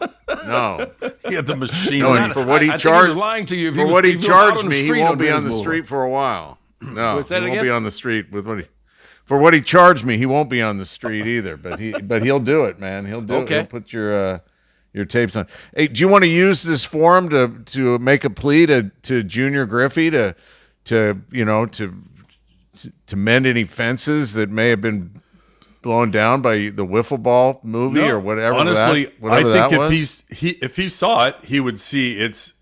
He had the machine. No, and for what he charged, he was lying to you. For what he charged me, he won't be on the street for a while. No, he won't be on the street with what he. For what he charged me, he won't be on the street either. But he'll do it, man. He'll do it. He'll put your tapes on. Hey, do you want to use this forum to make a plea to Junior Griffey to mend any fences that may have been blown down by the wiffle ball movie or whatever? Honestly, I think if he saw it, he would see it's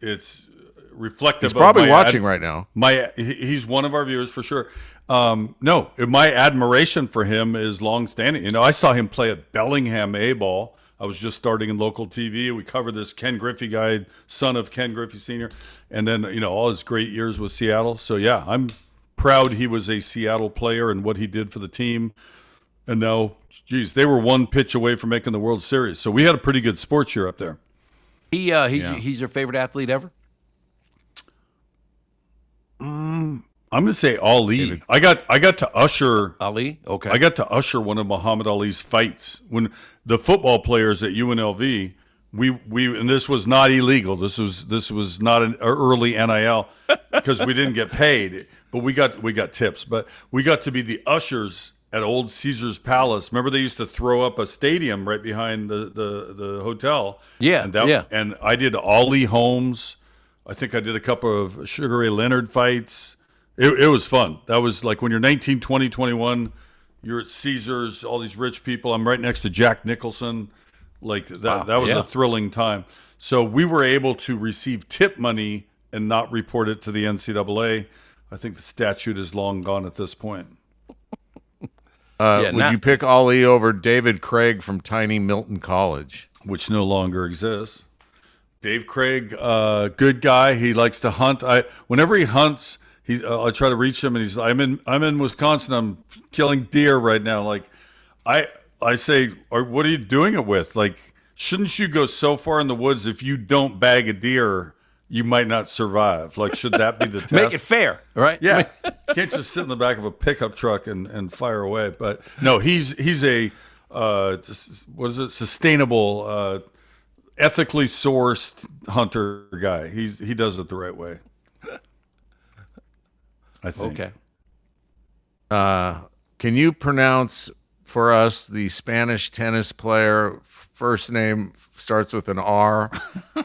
reflective. He's probably watching right now. He's one of our viewers for sure. No, my admiration for him is long-standing. I saw him play at Bellingham A-ball. I was just starting in local TV. We covered this Ken Griffey guy, son of Ken Griffey Sr., and then all his great years with Seattle. So yeah, I'm proud he was a Seattle player and what he did for the team. And now, geez, they were one pitch away from making the World Series. So we had a pretty good sports year up there. He's your favorite athlete ever? I'm going to say Ali. David. I got to usher Ali. Okay. I got to usher one of Muhammad Ali's fights when the football players at UNLV. We and this was not illegal. This was not an early NIL because we didn't get paid, but we got tips. But we got to be the ushers at Old Caesar's Palace. Remember they used to throw up a stadium right behind the hotel. Yeah. And I did Ali Holmes. I think I did a couple of Sugar Ray Leonard fights. It was fun. That was like when you're 19, 20, 21, you're at Caesars, all these rich people. I'm right next to Jack Nicholson. Like that was a thrilling time. So we were able to receive tip money and not report it to the NCAA. I think the statute is long gone at this point. Would you pick Ali over David Craig from Tiny Milton College? Which no longer exists. Dave Craig, good guy. He likes to hunt. Whenever he hunts, I try to reach him, and he's. I'm in Wisconsin. I'm killing deer right now. Like, I say, what are you doing it with? Like, shouldn't you go so far in the woods if you don't bag a deer, you might not survive? Like, should that be the test? Make it fair, right? Yeah, can't just sit in the back of a pickup truck and fire away. But no, he's a sustainable, ethically sourced hunter guy. He does it the right way. I think. Okay. Can you pronounce for us the Spanish tennis player? First name starts with an R,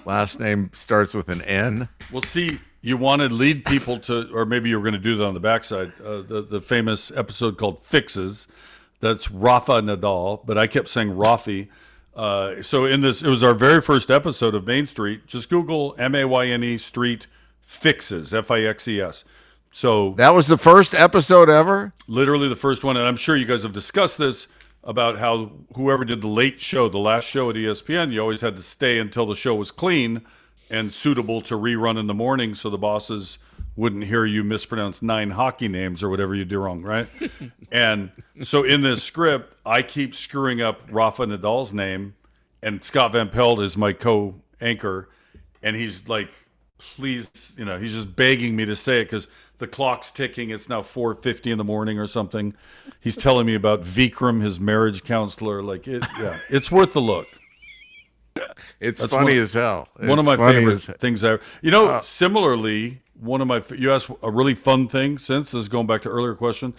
last name starts with an N. Well, see, you wanted lead people to, or maybe you were going to do that on the backside, the famous episode called Fixes. That's Rafa Nadal, but I kept saying Rafi. So in this, it was our very first episode of Main Street. Just Google Mayne Street Fixes, Fixes. So that was the first episode ever? Literally the first one. And I'm sure you guys have discussed this about how whoever did the late show, the last show at ESPN, you always had to stay until the show was clean and suitable to rerun in the morning so the bosses wouldn't hear you mispronounce 9 hockey names or whatever you do wrong, right? And so in this script, I keep screwing up Rafa Nadal's name, and Scott Van Pelt is my co-anchor, and he's like, please, he's just begging me to say it because the clock's ticking. It's now 4:50 in the morning or something. He's telling me about Vikram, his marriage counselor. Like, it's worth the look. That's funny as hell. One of my favorite things ever. Similarly, you asked a really fun thing since this is going back to earlier question.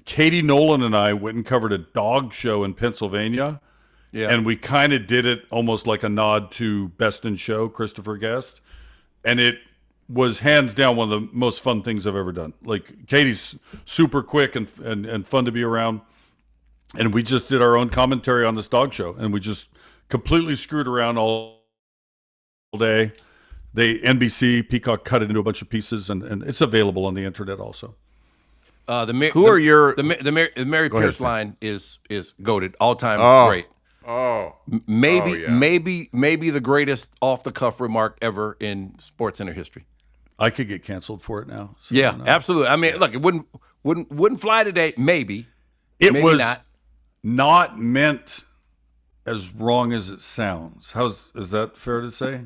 Katie Nolan and I went and covered a dog show in Pennsylvania. Yeah. And we kind of did it almost like a nod to Best in Show, Christopher Guest. And it was hands down one of the most fun things I've ever done. Like, Katie's super quick and fun to be around. And we just did our own commentary on this dog show. And we just completely screwed around all day. NBC, Peacock cut it into a bunch of pieces, and it's available on the internet also. The Mary Go Pierce ahead, line is goated, all time great. Maybe the greatest off the cuff remark ever in SportsCenter history. I could get canceled for it now. So yeah, absolutely. I mean, look, it wouldn't fly today. Maybe it was not meant as wrong as it sounds. Is that fair to say?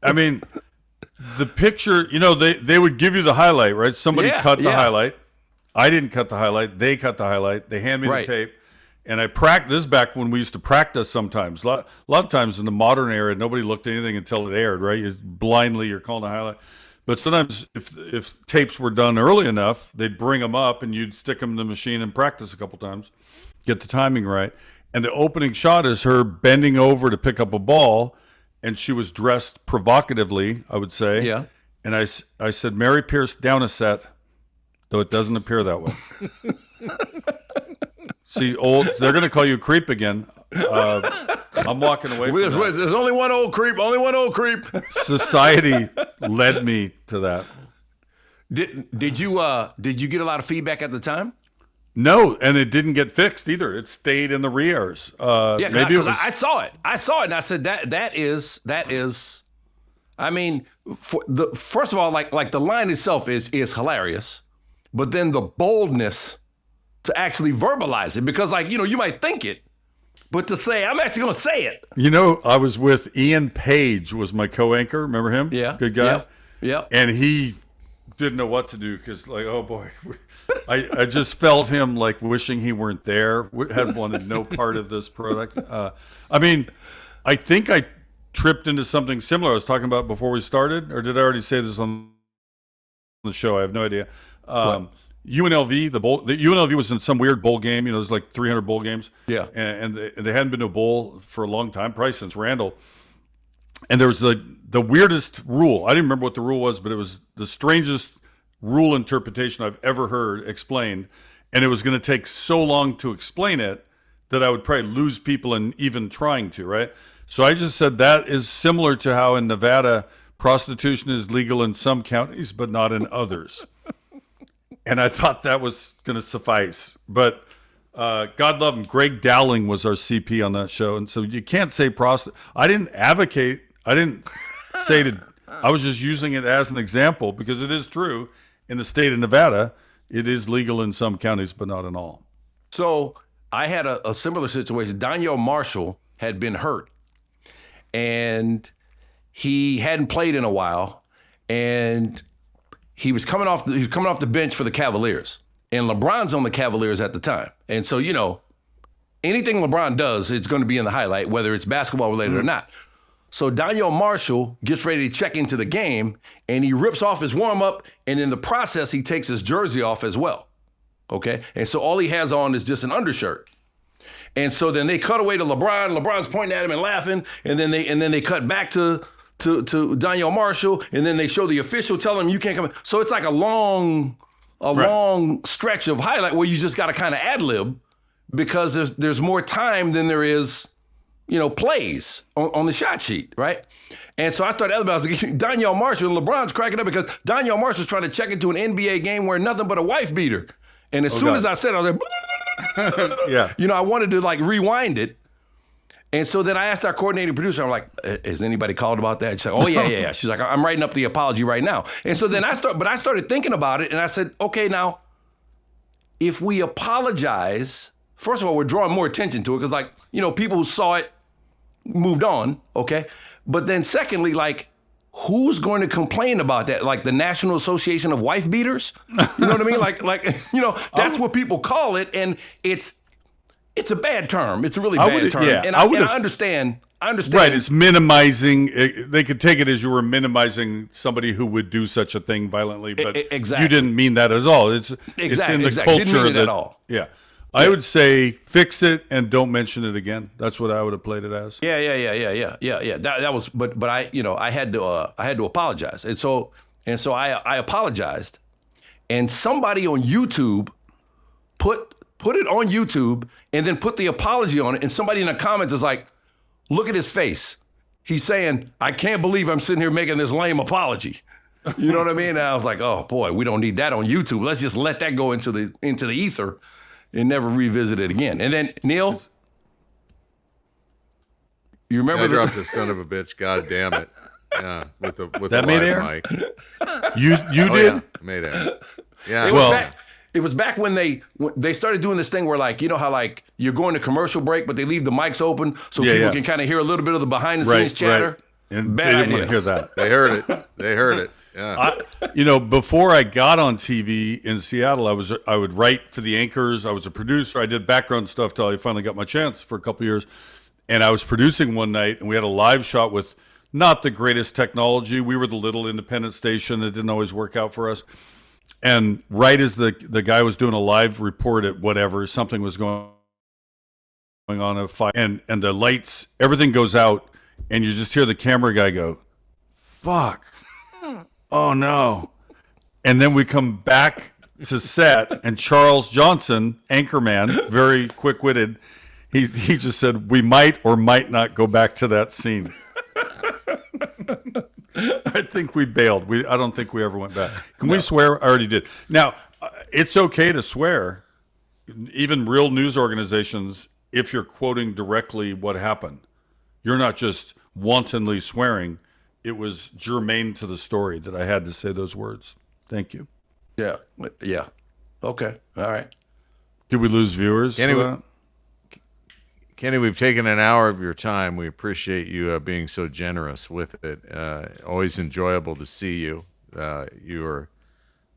I mean, the picture, they would give you the highlight, right? Somebody cut the highlight. I didn't cut the highlight. They cut the highlight. They hand me the tape. And I practice. This is back when we used to practice sometimes. A lot of times in the modern era, nobody looked at anything until it aired, right? You're calling a highlight. But sometimes if tapes were done early enough, they'd bring them up and you'd stick them in the machine and practice a couple times, get the timing right. And the opening shot is her bending over to pick up a ball, and she was dressed provocatively, I would say. Yeah. And I said, Mary Pierce, down a set, though it doesn't appear that way. See, they're going to call you a creep again. I'm walking away from that. There's only one old creep. Society led me to that. Did you get a lot of feedback at the time? No, and it didn't get fixed either. It stayed in the re-airs. Because I saw it, and I said that is. I mean, first of all, like the line itself is hilarious, but then the boldness to actually verbalize it, because you might think it, but to say, I'm actually going to say it. I was with Ian Page, was my co-anchor. Remember him? Yeah. Good guy. Yeah. And he didn't know what to do because, oh boy, I just felt him like wishing he weren't there. Had wanted no part of this product. I mean, I think I tripped into something similar I was talking about before we started, or did I already say this on the show? I have no idea. UNLV, the UNLV was in some weird bowl game. There's like 300 bowl games. Yeah. And they hadn't been to a bowl for a long time, probably since Randall. And there was the weirdest rule. I didn't remember what the rule was, but it was the strangest rule interpretation I've ever heard explained. And it was going to take so long to explain it that I would probably lose people in even trying to, right? So I just said that is similar to how in Nevada, prostitution is legal in some counties, but not in others. And I thought that was going to suffice. But God love him, Greg Dowling was our CP on that show. And so you can't say I didn't advocate. I didn't say I was just using it as an example because it is true. In the state of Nevada, it is legal in some counties, but not in all. So I had a similar situation. Daniel Marshall had been hurt, and he hadn't played in a while, and he was coming off the bench for the Cavaliers, and LeBron's on the Cavaliers at the time. And so, anything LeBron does, it's going to be in the highlight, whether it's basketball related or not. So Daniel Marshall gets ready to check into the game, and he rips off his warm-up, and in the process, he takes his jersey off as well, okay? And so all he has on is just an undershirt. And so then they cut away to LeBron. LeBron's pointing at him and laughing, and then they cut back to Daniel Marshall, and then they show the official telling him you can't come in. So it's like a long stretch of highlight where you just got to kind of ad-lib because there's more time than there is plays on the shot sheet, right? And so I started I was like, Danielle Marshall, and LeBron's cracking up because Danielle Marshall's trying to check into an NBA game wearing nothing but a wife beater. And as soon as I said it, I was like, yeah. I wanted to like rewind it. And so then I asked our coordinating producer, I'm like, has anybody called about that? She's like, oh, yeah. She's like, I'm writing up the apology right now. And so then I started thinking about it, and I said, okay, now, if we apologize, first of all, we're drawing more attention to it because, like, people who saw it moved on, okay? But then secondly, like, who's going to complain about that? Like the National Association of Wife Beaters? You know what I mean? Like that's what people call it, and it's a bad term. It's a really bad term. Yeah, and I understand. Right, it's minimizing. They could take it as you were minimizing somebody who would do such a thing violently, but exactly. You didn't mean that at all. It's in the culture didn't mean it at all. Yeah. I would say fix it and don't mention it again. That's what I would have played it as. Yeah. That was, but I had to apologize, and so I apologized, and somebody on YouTube put it on YouTube and then put the apology on it, and somebody in the comments is like, look at his face. He's saying, I can't believe I'm sitting here making this lame apology. You know what I mean? And I was like, oh boy, we don't need that on YouTube. Let's just let that go into the ether and never revisit it again. And then Neil, you remember I dropped the son of a bitch, god damn it. Yeah, with the made live air? mic. You did? Yeah, made air. Yeah. It was back when they started doing this thing where, like, you know how, like, you're going to commercial break, but they leave the mics open so people can kind of hear a little bit of the behind-the-scenes chatter. Right. And Bad they didn't ideas. want to hear that. They heard it. Yeah. Before I got on TV in Seattle, I would write for the anchors. I was a producer. I did background stuff till I finally got my chance for a couple of years. And I was producing one night, and we had a live shot with not the greatest technology. We were the little independent station that didn't always work out for us. And right as the guy was doing a live report at whatever, something was going on a fight, and the lights, everything goes out, and you just hear the camera guy go, "Fuck, oh no!" And then we come back to set, and Charles Johnson, anchorman, very quick-witted, he just said, "We might or might not go back to that scene." I think we bailed. I don't think we ever went back. Can we swear? I already did. Now, it's okay to swear, even real news organizations, if you're quoting directly what happened. You're not just wantonly swearing. It was germane to the story that I had to say those words. Thank you. Yeah. Okay. All right. Did we lose viewers? Kenny, we've taken an hour of your time. We appreciate you being so generous with it. Always enjoyable to see you. You are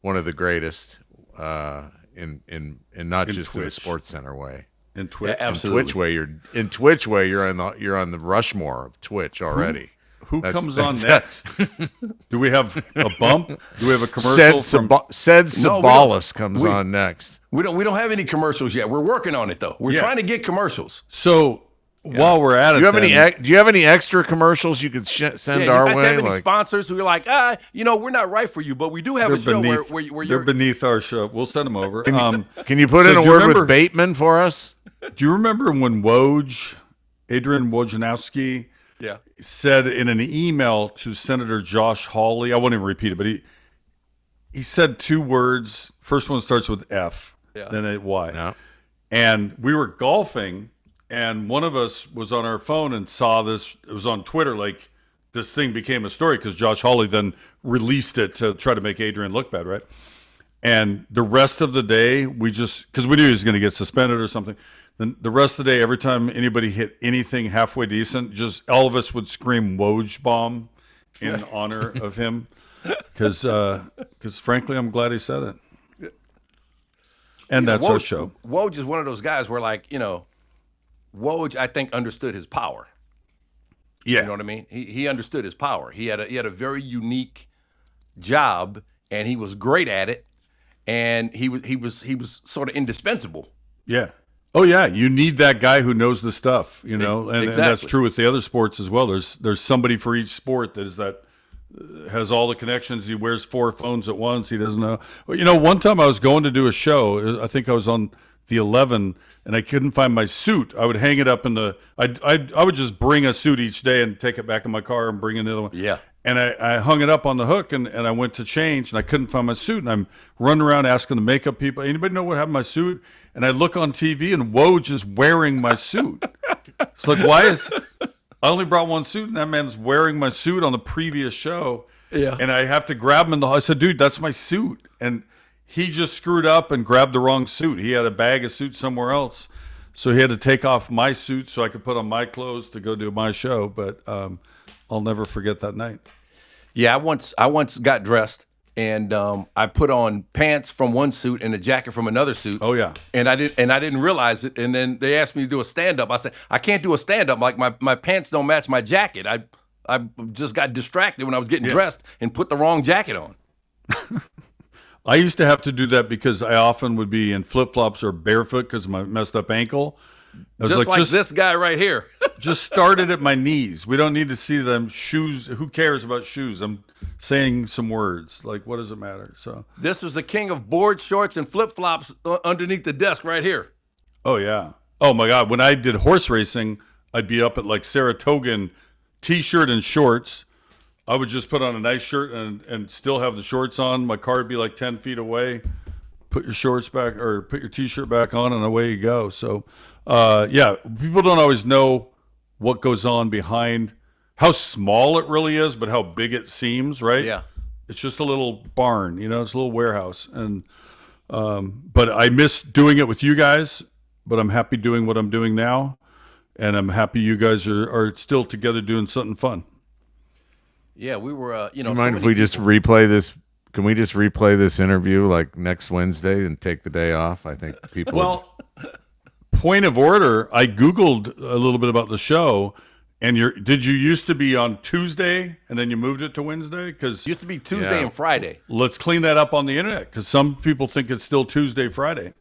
one of the greatest in not just in the SportsCenter way. In Twitch, yeah, absolutely. In Twitch way, you're on the Rushmore of Twitch already. Who comes on next? Do we have a bump? Do we have a commercial? Said Sabalas comes on next. We don't have any commercials yet. We're working on it though. We're trying to get commercials. So while we're at it, do you have any extra commercials you could send our way? Do you have any sponsors who are like, we're not right for you, but we do have a show where you're they're beneath our show. We'll send them over. Can you put in a word with Bateman for us? Do you remember when Adrian Wojnarowski said in an email to Senator Josh Hawley, I won't even repeat it, but he said two words. First one starts with F, then a Y. Yeah. And we were golfing, and one of us was on our phone and saw this. It was on Twitter, like this thing became a story because Josh Hawley then released it to try to make Adrian look bad, right? And the rest of the day, because we knew he was going to get suspended or something. Then the rest of the day, every time anybody hit anything halfway decent, just all of us would scream Woj bomb in honor of him. Because frankly, I'm glad he said it. And that's our show. Woj is one of those guys where, like, Woj, I think, understood his power. Yeah. You know what I mean? He understood his power. He had a very unique job, and he was great at it. And he was sort of indispensable. Yeah. Oh yeah, you need that guy who knows the stuff, and that's true with the other sports as well. There's somebody for each sport that has all the connections. He wears 4 phones at once. He doesn't know. Well, one time I was going to do a show. I think I was on the 11, and I couldn't find my suit. I would hang it up in the. I would just bring a suit each day and take it back in my car and bring another one. Yeah. And I hung it up on the hook, and I went to change, and I couldn't find my suit. And I'm running around asking the makeup people, anybody know what happened to my suit? And I look on TV, and Woj is wearing my suit. It's like, why is... I only brought one suit, and that man's wearing my suit on the previous show. Yeah. And I have to grab him in the hall. I said, dude, that's my suit. And he just screwed up and grabbed the wrong suit. He had a bag of suits somewhere else. So he had to take off my suit so I could put on my clothes to go do my show. But I'll never forget that night. Yeah, I once got dressed, and I put on pants from one suit and a jacket from another suit. Oh yeah. And I didn't realize it. And then they asked me to do a stand up. I said, I can't do a stand up. Like my pants don't match my jacket. I just got distracted when I was getting dressed and put the wrong jacket on. I used to have to do that because I often would be in flip-flops or barefoot because of my messed up ankle. I was just this guy right here. Just started at my knees. We don't need to see them shoes. Who cares about shoes? I'm saying some words. Like, what does it matter? So this was the king of board shorts and flip-flops underneath the desk right here. Oh, yeah. Oh, my God. When I did horse racing, I'd be up at like Saratoga in T-shirt and shorts. I would just put on a nice shirt and still have the shorts on. My car would be like 10 feet away. Put your shorts back or put your T-shirt back on, and away you go. So, yeah, people don't always know what goes on behind how small it really is, but how big it seems, right? Yeah. It's just a little barn, it's a little warehouse. And but I miss doing it with you guys, but I'm happy doing what I'm doing now. And I'm happy you guys are still together doing something fun. Yeah, we were, Do you mind if we just replay this? Can we just replay this interview like next Wednesday and take the day off? I think people. Well, point of order. I Googled a little bit about the show, and did you used to be on Tuesday and then you moved it to Wednesday? Because used to be Tuesday and Friday. Let's clean that up on the internet because some people think it's still Tuesday, Friday.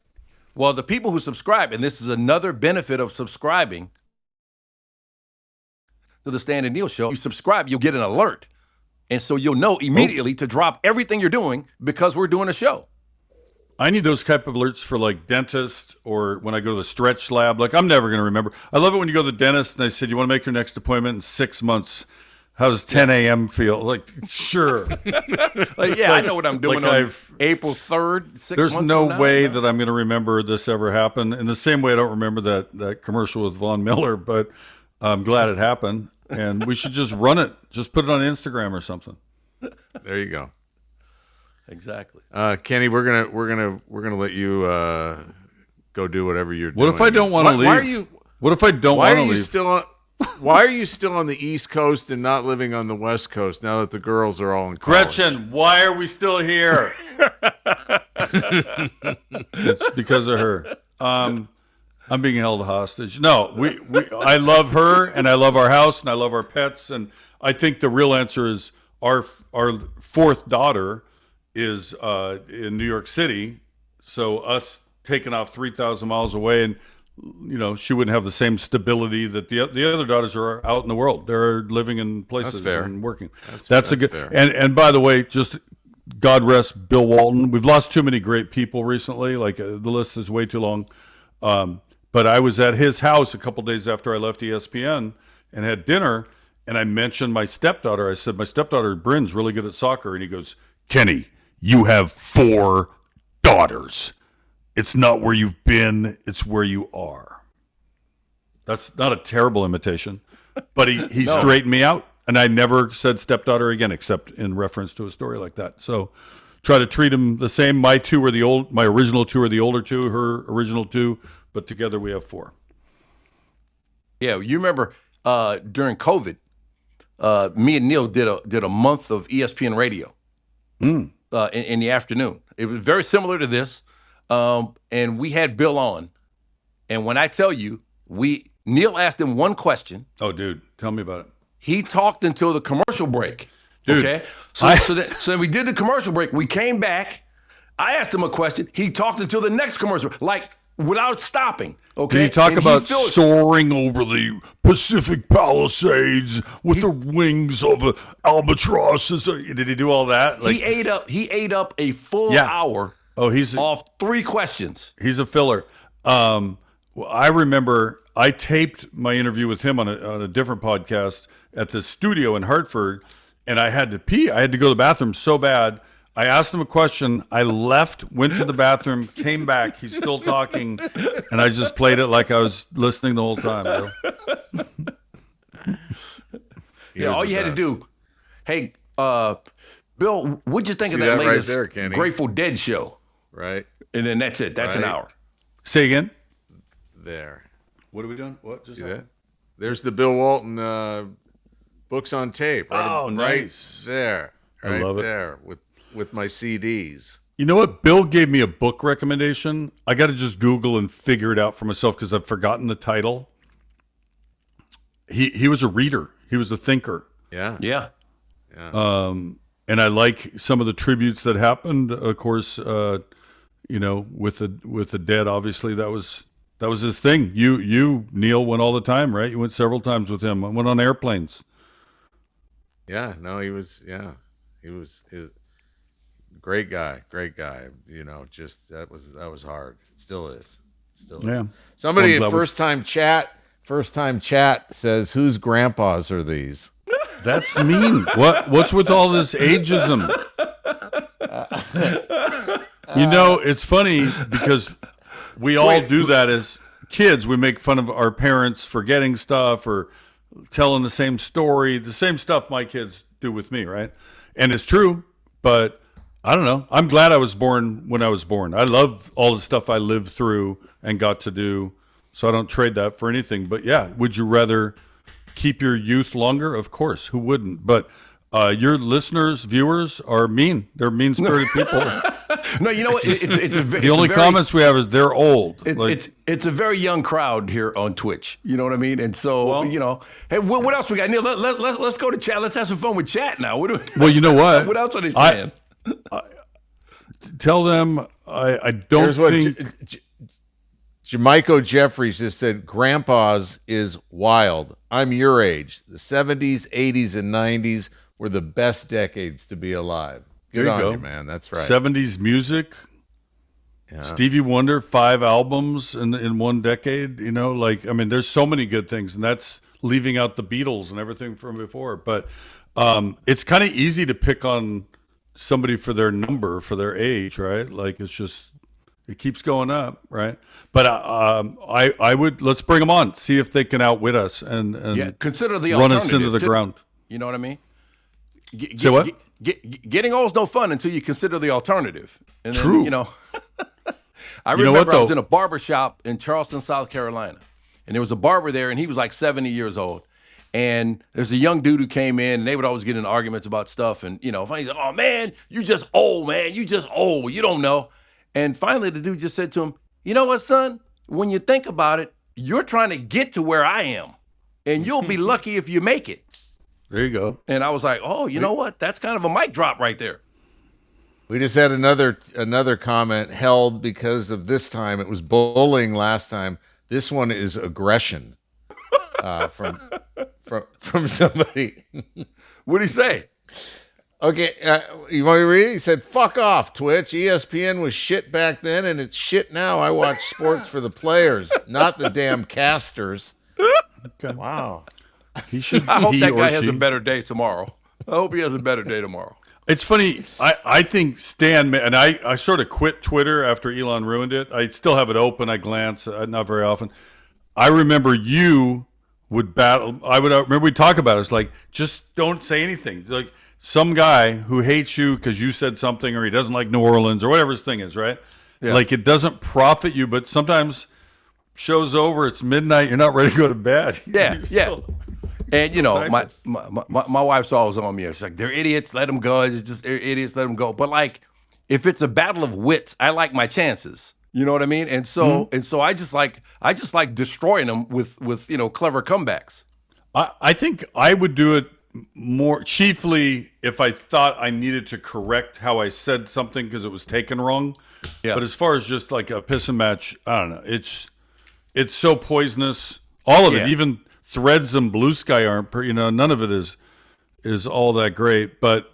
Well, the people who subscribe, and this is another benefit of subscribing to the Stan and Neil Show. You subscribe, you'll get an alert. And so you'll know immediately to drop everything you're doing because we're doing a show. I need those type of alerts for like dentist or when I go to the stretch lab. Like I'm never going to remember. I love it when you go to the dentist and they said, you want to make your next appointment in 6 months. How does 10 a.m. feel? Like, sure. I know what I'm doing on April 3rd, 6 months There's no from now. way that I'm going to remember this ever happened. In the same way I don't remember that commercial with Von Miller, but I'm glad it happened. And we should just run it. Just put it on Instagram or something. There you go. Exactly. Kenny, we're gonna let you go do whatever you're doing. What if I don't want to leave? Why are you? What if I don't want to leave? Why are you still on the East Coast and not living on the West Coast now that the girls are all in college? Gretchen, why are we still here? It's because of her. I'm being held hostage. No, I love her, and I love our house, and I love our pets, and I think the real answer is our fourth daughter is in New York City, so us taking off 3,000 miles away, and she wouldn't have the same stability that the other daughters are out in the world. They're living in places and working. That's a good. Fair. And by the way, just God rest Bill Walton. We've lost too many great people recently. Like the list is way too long. But I was at his house a couple days after I left ESPN and had dinner, and I mentioned my stepdaughter. I said, my stepdaughter Bryn's really good at soccer. And he goes, Kenny, you have 4 daughters. It's not where you've been, it's where you are. That's not a terrible imitation, but he straightened me out, and I never said stepdaughter again, except in reference to a story like that. So try to treat him the same. My original 2 are the older 2, her original 2, but together we have 4. Yeah, you remember during COVID, me and Neil did a month of ESPN radio in the afternoon. It was very similar to this, and we had Bill on. And when I tell you, Neil asked him one question. Oh, dude, tell me about it. He talked until the commercial break. Dude, okay, so we did the commercial break. We came back. I asked him a question. He talked until the next commercial, like without stopping. Okay, did he talk about soaring over the Pacific Palisades with the wings of albatrosses? Did he do all that? He ate up a full hour. Oh, he's off 3 questions. He's a filler. Well, I remember I taped my interview with him on a different podcast at the studio in Hartford, and I had to pee. I had to go to the bathroom so bad. I asked him a question. I left, went to the bathroom, came back. He's still talking, and I just played it like I was listening the whole time. Yeah, all you had to do. Hey, Bill, what'd you think of that latest right there, Grateful Dead show? Right. And then that's it. That's an hour. Say again. There. What are we doing? What? Just see that? There's the Bill Walton books on tape. Right, nice. Right there. Right I love it. There with my CDs. You know what? Bill gave me a book recommendation. I got to just Google and figure it out for myself because I've forgotten the title. He was a reader. He was a thinker. Yeah. And I like some of the tributes that happened. Of course, with the dead. Obviously, that was his thing. You Neil went all the time, right? You went several times with him. I went on airplanes. Yeah. No, he was great guy. Just that was hard. It still is. Yeah. Somebody in first time chat says, "Whose grandpas are these?" That's mean. What's with all this ageism? It's funny because we all do that as kids. We make fun of our parents forgetting stuff or telling the same story, the same stuff my kids do with me, right? And it's true, but I don't know. I'm glad I was born when I was born. I love all the stuff I lived through and got to do, so I don't trade that for anything. But yeah, would you rather keep your youth longer? Of course, who wouldn't? But your listeners, viewers are mean. They're mean-spirited people. No, you know what? The only comments we have is they're old. It's a very young crowd here on Twitch. You know what I mean? And so, hey, what else we got? Neil, let's go to chat. Let's have some fun with chat now. Well, you know what? What else are they saying? Tell them I don't think... Jamaico Jeffries just said, "Grandpa's is wild. I'm your age. The 70s, 80s, and 90s were the best decades to be alive." Good on you, man. That's right. 70s music. Yeah. Stevie Wonder, 5 albums in one decade. There's so many good things, and that's leaving out the Beatles and everything from before. But it's kind of easy to pick on somebody for their number, for their age, right? Like it keeps going up, right? But I would, let's bring them on, see if they can outwit us and consider the run us into the ground. You know what I mean? Say what? Getting old is no fun until you consider the alternative. And then, True. I remember I was in a barber shop in Charleston, South Carolina, and there was a barber there, and he was like 70 years old. And there's a young dude who came in, and they would always get in arguments about stuff. And, finally, he's like, "Oh, man, you just old, man. You just old. You don't know." And finally, the dude just said to him, "You know what, son? When you think about it, you're trying to get to where I am, and you'll be lucky if you make it." There you go. And I was like, "Oh, you know what? That's kind of a mic drop right there." We just had another comment held because of this time. It was bullying last time. This one is aggression from somebody. What did he say? Okay, you want me to read it? He said, "Fuck off, Twitch. ESPN was shit back then, and it's shit now. I watch sports for the players, not the damn casters." Okay. Wow. I hope that guy has a better day tomorrow. I hope he has a better day tomorrow. It's funny. I think Stan, and I sort of quit Twitter after Elon ruined it. I still have it open. I glance, not very often. I remember you would battle. I would remember we'd talk about it. It's like, just don't say anything. Like, some guy who hates you because you said something, or he doesn't like New Orleans, or whatever his thing is, right? Yeah. Like, it doesn't profit you, but sometimes show's over, it's midnight, you're not ready to go to bed. Yeah, yeah. And my wife's always on me. She's like, "They're idiots, let them go. It's just, they're idiots, let them go." But like, if it's a battle of wits, I like my chances. You know what I mean? And so I just like destroying them with clever comebacks. I think I would do it more chiefly if I thought I needed to correct how I said something because it was taken wrong. Yeah. But as far as just like a pissing match, I don't know. It's so poisonous. All of it, even Threads and Blue Sky aren't. None of it is all that great. But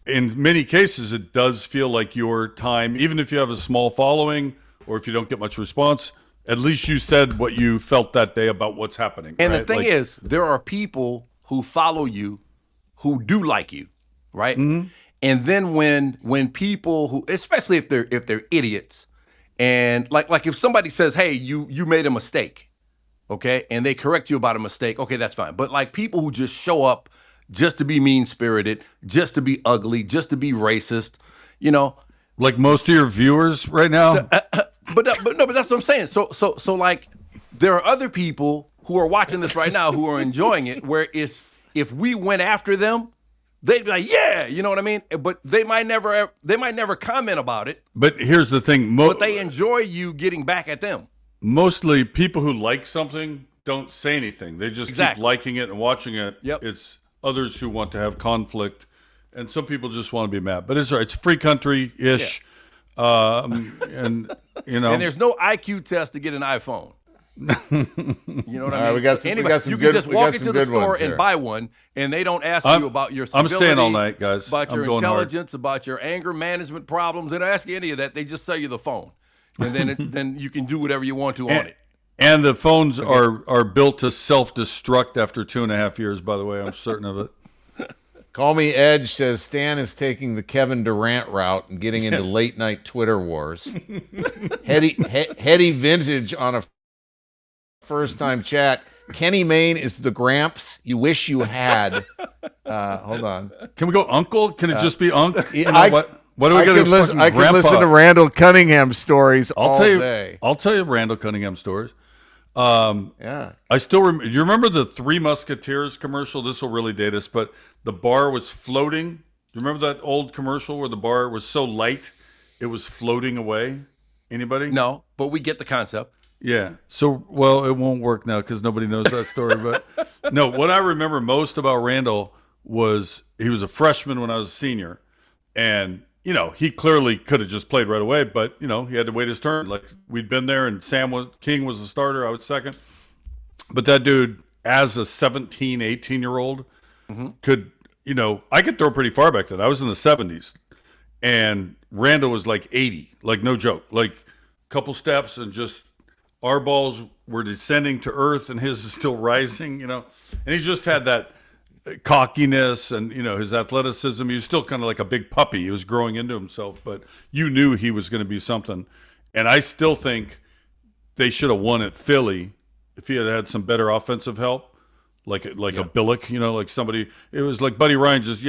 in many cases, it does feel like your time, even if you have a small following or if you don't get much response. at least you said what you felt that day about what's happening. And right? the thing is, there are people who follow you who do like you, right? Mm-hmm. And then when people who, especially if they're idiots, and like if somebody says, "Hey, you made a mistake," okay, and they correct you about a mistake, okay, that's fine. But like people who just show up just to be mean-spirited, just to be ugly, just to be racist, you know, like most of your viewers right now. But that's what I'm saying. So like there are other people who are watching this right now who are enjoying it. Where if we went after them, they'd be like, yeah, you know what I mean? But they might never comment about it. But here's the thing. But they enjoy you getting back at them. Mostly people who like something don't say anything. They just keep liking it and watching it. Yep. It's others who want to have conflict. And some people just want to be mad. But it's all right. It's free country-ish. Yeah. And, you know. And there's no IQ test to get an iPhone. You know what I mean? We got some you good, can just walk into the store and buy one, and they don't ask you about your civility. I'm staying all night, guys. About your I'm going intelligence, hard. about your anger management problems. They don't ask you any of that. They just sell you the phone. And then then you can do whatever you want to on it. And the phones are built to self-destruct after 2.5 years, by the way. I'm certain of it. Call Me Edge says Stan is taking the Kevin Durant route and getting into late-night Twitter wars. Heady Vintage on a first-time chat. Kenny Mayne is the Gramps you wish you had. Hold on. Can we go Uncle? Can it just be Unc? What do we got? I can listen to Randall Cunningham stories all day. I'll tell you Randall Cunningham stories. Yeah. I still remember. Do you remember the Three Musketeers commercial? This will really date us, but the bar was floating. Do you remember that old commercial where the bar was so light it was floating away? Anybody? No, but we get the concept. Yeah. So, well, it won't work now because nobody knows that story. But no, what I remember most about Randall was he was a freshman when I was a senior, and you know, he clearly could have just played right away, but, you know, he had to wait his turn. Like, we'd been there, and King was the starter. I was second. But that dude, as a 17, 18-year-old, could, you know, I could throw pretty far back then. I was in the 70s. And Randall was like 80, like no joke. Like, a couple steps, and just our balls were descending to earth, and his is still rising, you know. And he just had that cockiness and, you know, his athleticism. He was still kind of like a big puppy. He was growing into himself, but you knew he was going to be something. And I still think they should have won at Philly if he had had some better offensive help, like a Billick, you know, like somebody. It was like Buddy Ryan, just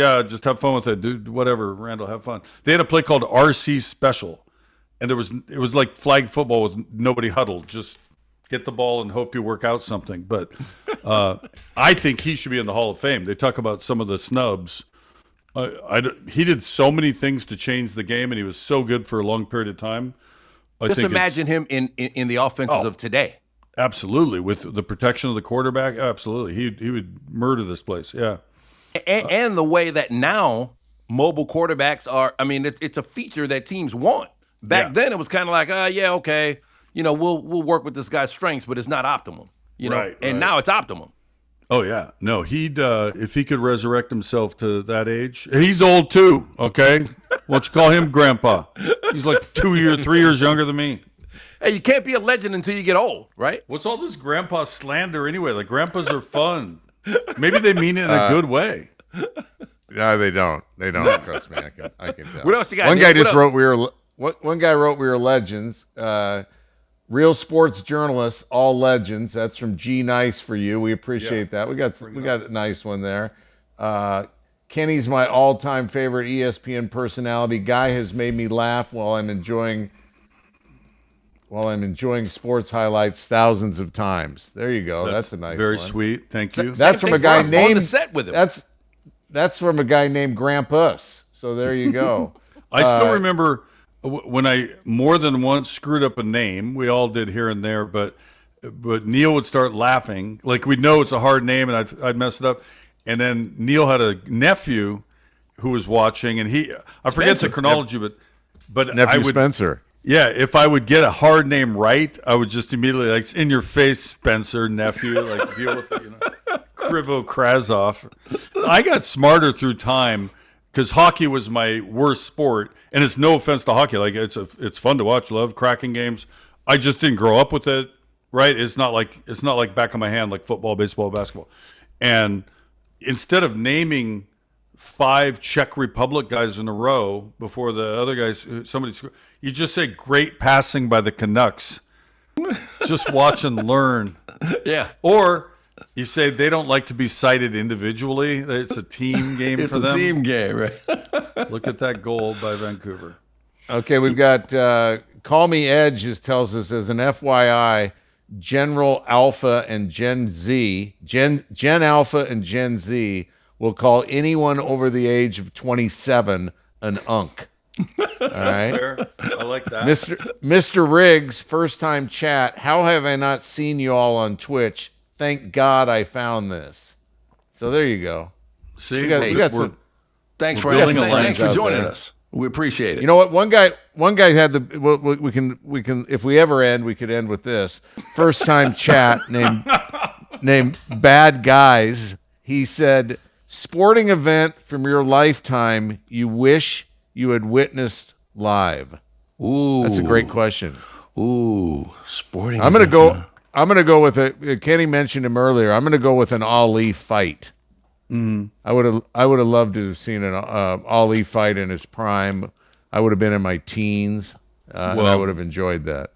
have fun with it, dude. Whatever, Randall, have fun. They had a play called RC Special, and it was like flag football with nobody huddled, just get the ball and hope you work out something. But I think he should be in the Hall of Fame. They talk about some of the snubs. He did so many things to change the game, and he was so good for a long period of time. Just imagine him in the offenses of today. Absolutely. With the protection of the quarterback, absolutely. He would murder this place, yeah. And the way that now mobile quarterbacks are, I mean, it's a feature that teams want. Back then, it was kind of like, okay. You know, we'll work with this guy's strengths, but it's not optimum. You know, right. And now it's optimum. Oh yeah, no, he'd if he could resurrect himself to that age. He's old too. Okay, why don't you call him Grandpa? He's like 3 years younger than me. Hey, you can't be a legend until you get old, right? What's all this Grandpa slander anyway? Like grandpas are fun. Maybe they mean it in a good way. No, they don't. They don't. Trust me, I can tell. What else you got? One guy just wrote One guy wrote we were legends. Real sports journalists, all legends. That's from G Nice for you. We appreciate that. We got a nice one there. Kenny's my all-time favorite ESPN personality. Guy has made me laugh while I'm enjoying sports highlights thousands of times. There you go. That's a nice very one. Sweet. Thank you. That's from a guy named on the set with him. That's from a guy named Grampus. So there you go. I still remember when I more than once screwed up a name. We all did here and there, but Neil would start laughing. Like we'd know it's a hard name, and I'd mess it up. And then Neil had a nephew who was watching, and I forget the chronology, but nephew Spencer. Yeah, if I would get a hard name right, I would just immediately like, it's in your face, Spencer, nephew, like deal with it, you know. Krivo Krasov. I got smarter through time because hockey was my worst sport, and it's no offense to hockey. Like it's fun to watch, love cracking games. I just didn't grow up with it, right? It's not like back of my hand like football, baseball, basketball. And instead of naming 5 Czech Republic guys in a row before the other guys, you just say great passing by the Canucks. Just watch and learn. Yeah. Or you say they don't like to be cited individually. It's a team game for them. It's a team game, right? Look at that goal by Vancouver. Okay, we've got Call Me Edge just tells us as an FYI, General Alpha and Gen Z, Gen Alpha and Gen Z will call anyone over the age of 27 an unk. All right. Fair. I like that. Mr. Riggs, first time chat. How have I not seen you all on Twitch? Thank God I found this. So there you go. See, thanks for joining us. We appreciate it. You know what? One guy had the. Well, we can if we ever end, we could end with this. First time chat named Bad Guys. He said, "Sporting event from your lifetime you wish you had witnessed live." Ooh, that's a great question. Ooh, sporting. I'm gonna go with it. Kenny mentioned him earlier. I'm gonna go with an Ali fight. I would have loved to have seen an Ali fight in his prime. I would have been in my teens. And I would have enjoyed that.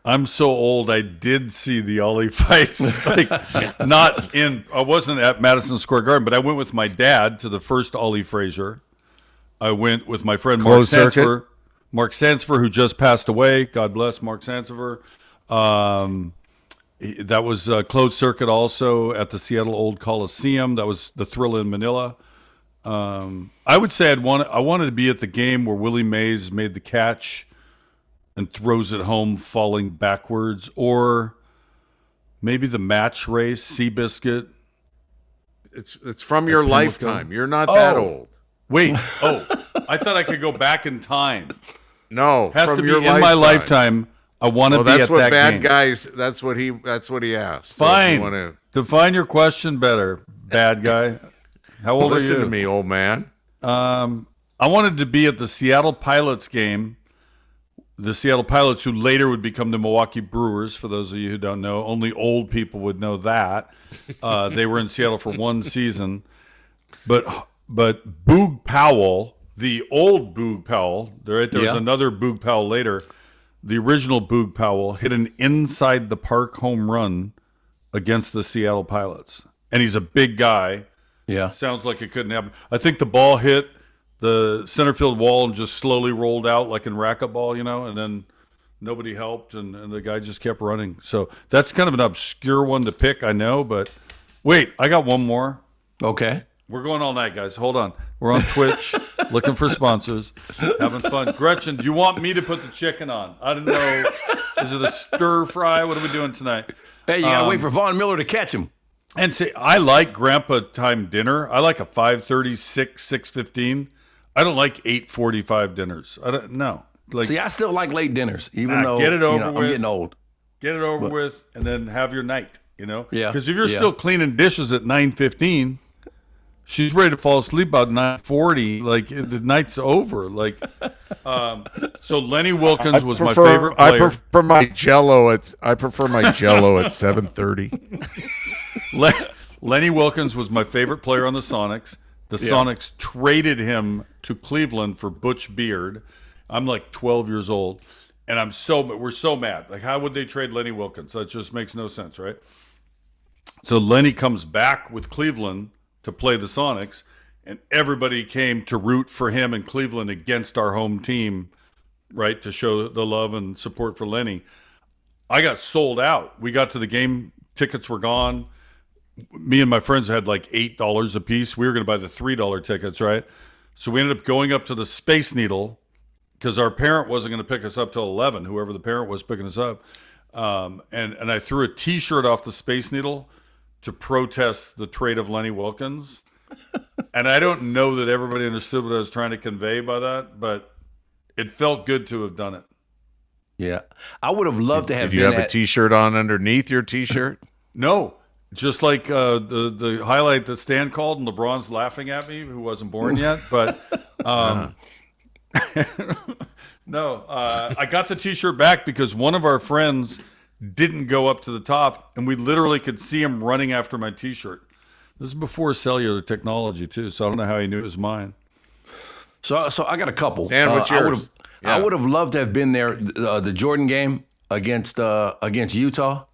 I'm so old. I did see the Ali fights. I wasn't at Madison Square Garden, but I went with my dad to the first Ali Frazier. I went with my friend Mark Sansevier, who just passed away. God bless Mark Sansevier. That was closed circuit also at the Seattle Old Coliseum. That was the Thrill in Manila. I would say I wanted to be at the game where Willie Mays made the catch and throws it home falling backwards, or maybe the match race, Seabiscuit. It's from your lifetime. You're not that old. Wait. I thought I could go back in time. No, it has from to be your in lifetime. my lifetime. I want to be at that game. That's what Bad Guys. That's what he asked. Fine. So define your question better, bad guy. How old are you? Listen to me, old man. I wanted to be at the Seattle Pilots game. The Seattle Pilots, who later would become the Milwaukee Brewers, for those of you who don't know. Only old people would know that. They were in Seattle for one season. But Boog Powell, the old Boog Powell, there was another Boog Powell later. The original Boog Powell hit an inside the park home run against the Seattle Pilots. And he's a big guy. Yeah. Sounds like it couldn't happen. I think the ball hit the center field wall and just slowly rolled out like in racquetball, and then nobody helped and the guy just kept running. So that's kind of an obscure one to pick, I know, but wait, I got one more. Okay. We're going all night, guys. Hold on. We're on Twitch, looking for sponsors, having fun. Gretchen, do you want me to put the chicken on? I don't know. Is it a stir fry? What are we doing tonight? Hey, you got to wait for Von Miller to catch him. And say, I like grandpa time dinner. I like a 5:30, 6:15. I don't like 8:45 dinners. I don't know. See, I still like late dinners, even though get it over with. I'm getting old. Get it over with, and then have your night. Yeah. Because if you're still cleaning dishes at 9:15, she's ready to fall asleep about 9:40. Like the night's over. So Lenny Wilkens was my favorite player. I prefer my Jello at 7:30. Lenny Wilkens was my favorite player on the Sonics. The Sonics traded him to Cleveland for Butch Beard. I'm like 12 years old, and we're so mad. Like, how would they trade Lenny Wilkens? That just makes no sense, right? So Lenny comes back with Cleveland to play the Sonics, and everybody came to root for him in Cleveland against our home team, right, to show the love and support for Lenny. I got sold out. We got to the game, tickets were gone. Me and my friends had like $8 a piece. We were going to buy the $3 tickets, right? So we ended up going up to the Space Needle because our parent wasn't going to pick us up till 11, whoever the parent was picking us up. And I threw a T-shirt off the Space Needle to protest the trade of Lenny Wilkens. And I don't know that everybody understood what I was trying to convey by that, but it felt good to have done it. Yeah. I would have loved to have Did you have a T-shirt on underneath your T-shirt? No. Just like the highlight that Stan called, and LeBron's laughing at me, who wasn't born yet. But No, I got the T-shirt back because one of our friends didn't go up to the top, and we literally could see him running after my T-shirt. This is before cellular technology too, so I don't know how he knew it was mine. So I got a couple. Dan, what's yours? I would have loved to have been there the Jordan game against Utah.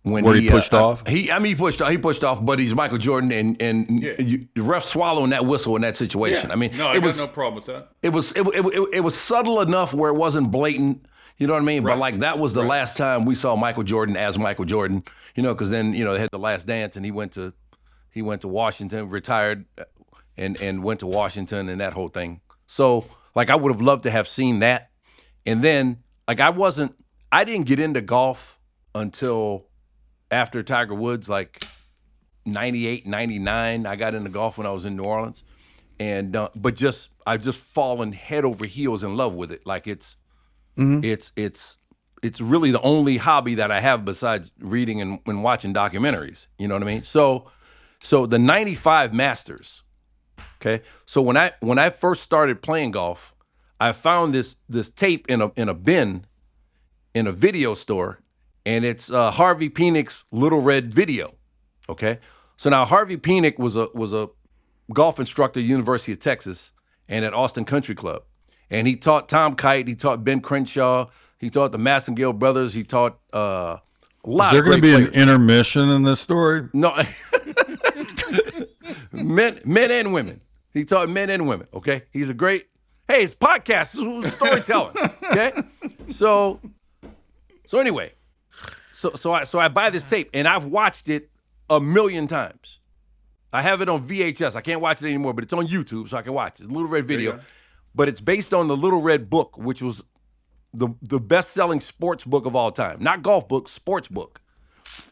Where he pushed off? He pushed off, but he's Michael Jordan, and the ref swallowing that whistle in that situation. Yeah. I mean, I got no problem with that. It was subtle enough where it wasn't blatant. You know what I mean? Right. But like that was the last time we saw Michael Jordan as Michael Jordan. You know, because then they had the Last Dance, and he went to Washington, retired, and went to Washington, and that whole thing. So like I would have loved to have seen that, and then like I didn't get into golf until after Tiger Woods, like 98, 99, I got into golf when I was in New Orleans, and but I've just fallen head over heels in love with it. Like it's really the only hobby that I have besides reading and watching documentaries. You know what I mean? So the 95 Masters. Okay, so when I first started playing golf, I found this tape in a bin in a video store. And it's Harvey Penick's Little Red Video, okay? So now Harvey Penick was a golf instructor at University of Texas and at Austin Country Club. And he taught Tom Kite, he taught Ben Crenshaw, he taught the Massengale brothers, he taught a lot Is there of great going to be players. an intermission in this story? No. men and women. He taught men and women, okay? He's a great, hey, it's podcast, this is storytelling, okay? So anyway, So I buy this tape, and I've watched it 1,000,000 times. I have it on VHS. I can't watch it anymore, but it's on YouTube, so I can watch it. It's a Little Red Video. But it's based on the Little Red Book, which was the best-selling sports book of all time. Not golf book, sports book.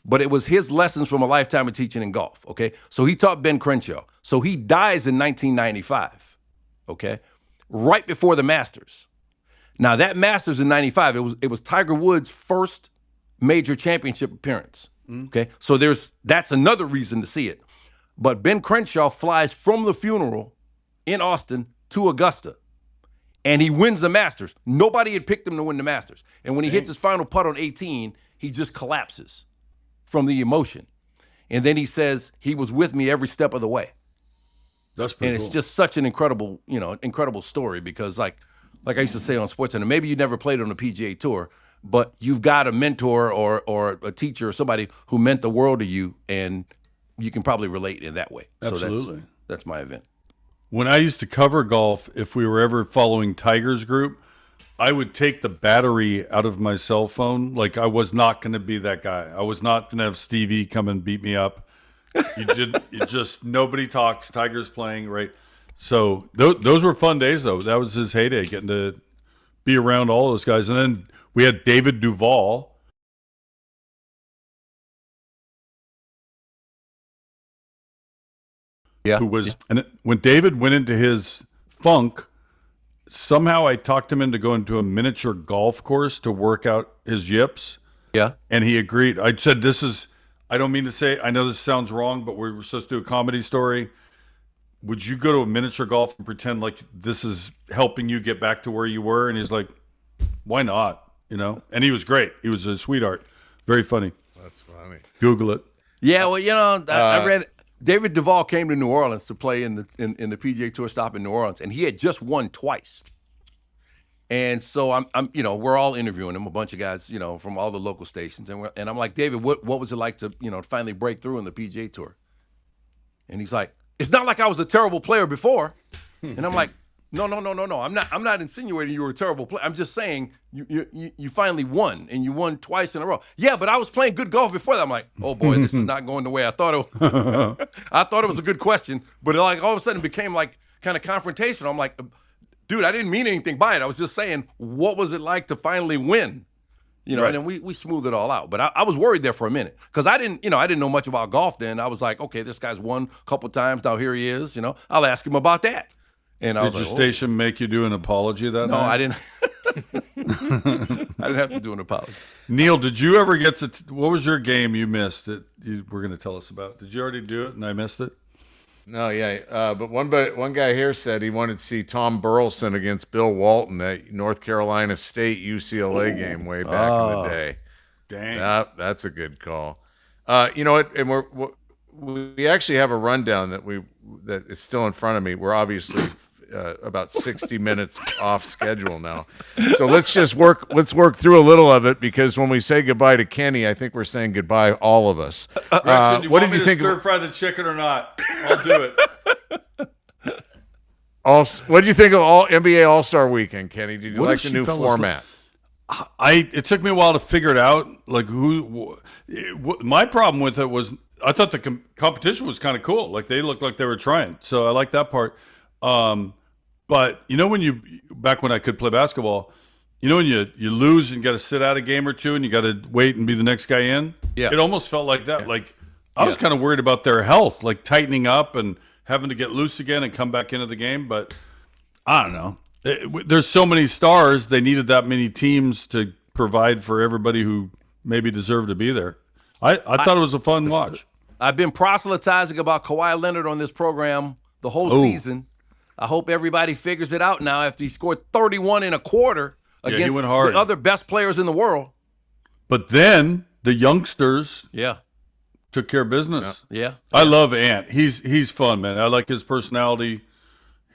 But it was his lessons from a lifetime of teaching in golf, okay? So he taught Ben Crenshaw. So he dies in 1995, okay? Right before the Masters. Now, that Masters in 95, it was Tiger Woods' first major championship appearance. Okay, so that's another reason to see it. But Ben Crenshaw flies from the funeral in Austin to Augusta, and he wins the Masters. Nobody had picked him to win the Masters, and when he hits his final putt on 18, he just collapses from the emotion, and then he says he was with me every step of the way. That's pretty and cool. It's just such an incredible story because like I used to say on SportsCenter, maybe you never played on the PGA Tour, but you've got a mentor or a teacher or somebody who meant the world to you, and you can probably relate in that way. Absolutely. So that's my event. When I used to cover golf, if we were ever following Tiger's group, I would take the battery out of my cell phone. Like I was not going to be that guy. I was not going to have Stevie come and beat me up. Nobody talks. Tiger's playing, right? So those were fun days, though. That was his heyday, getting to be around all those guys. And then we had David Duval. Yeah. Who was, and when David went into his funk, somehow I talked him into going to a miniature golf course to work out his yips. Yeah. And he agreed. I said, I don't mean to say, I know this sounds wrong, but we were supposed to do a comedy story. Would you go to a miniature golf and pretend like this is helping you get back to where you were? And he's like, why not? And he was great. He was a sweetheart. Very funny. That's funny. Google it. Yeah, well, I read David Duval came to New Orleans to play in the PGA Tour stop in New Orleans, and he had just won twice. And so I'm we're all interviewing him, a bunch of guys, from all the local stations, and I'm like, David, what was it like to finally break through in the PGA Tour? And he's like, it's not like I was a terrible player before. And I'm like, no. I'm not insinuating you were a terrible player. I'm just saying you finally won, and you won twice in a row. Yeah, but I was playing good golf before that. I'm like, oh boy, this is not going the way I thought it was. I thought it was a good question, but like all of a sudden it became like kind of confrontational. I'm like, dude, I didn't mean anything by it. I was just saying, what was it like to finally win? Right. And then we smoothed it all out. But I was worried there for a minute because I didn't know much about golf then. I was like, okay, this guy's won a couple times. Now here he is. I'll ask him about that. And Did your station make you do an apology that night? No, I didn't. I didn't have to do an apology. Neil, did you ever get to? What was your game you missed that you were going to tell us about? Did you already do it and I missed it? No, yeah, but one guy here said he wanted to see Tom Burleson against Bill Walton at North Carolina State UCLA game way back in the day. Dang, that's a good call. You know what? And we actually have a rundown that is still in front of me. We're obviously about 60 minutes off schedule now, so let's work through a little of it, because when we say goodbye to Kenny, I think we're saying goodbye all of us. Gretchen, what did you think? Stir fry the chicken or not? I'll do it. What did you think of NBA All-Star Weekend, Kenny? Did you like the new format? It took me a while to figure it out. Like my problem with it was I thought the competition was kind of cool. Like they looked like they were trying, so I like that part. But back when I could play basketball, when you lose and got to sit out a game or two and you got to wait and be the next guy in. Yeah. It almost felt like that. Yeah. Like I was kind of worried about their health, like tightening up and having to get loose again and come back into the game. But I don't know. There's so many stars. They needed that many teams to provide for everybody who maybe deserved to be there. I thought it was a fun watch. I've been proselytizing about Kawhi Leonard on this program the whole season. I hope everybody figures it out now after he scored 31 and a quarter against the other best players in the world. But then the youngsters took care of business. Yeah. I love Ant. He's fun, man. I like his personality.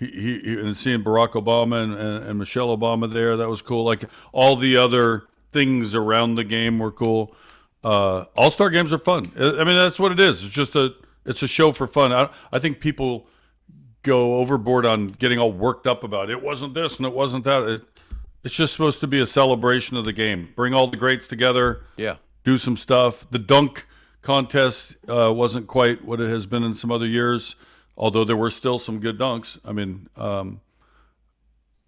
And seeing Barack Obama and Michelle Obama there, that was cool. Like all the other things around the game were cool. All-Star games are fun. I mean, that's what it is. It's just it's a show for fun. I think people go overboard on getting all worked up about it wasn't this and it wasn't that. It's just supposed to be a celebration of the game. Bring all the greats together. Yeah. Do some stuff. The dunk contest wasn't quite what it has been in some other years, although there were still some good dunks. I mean,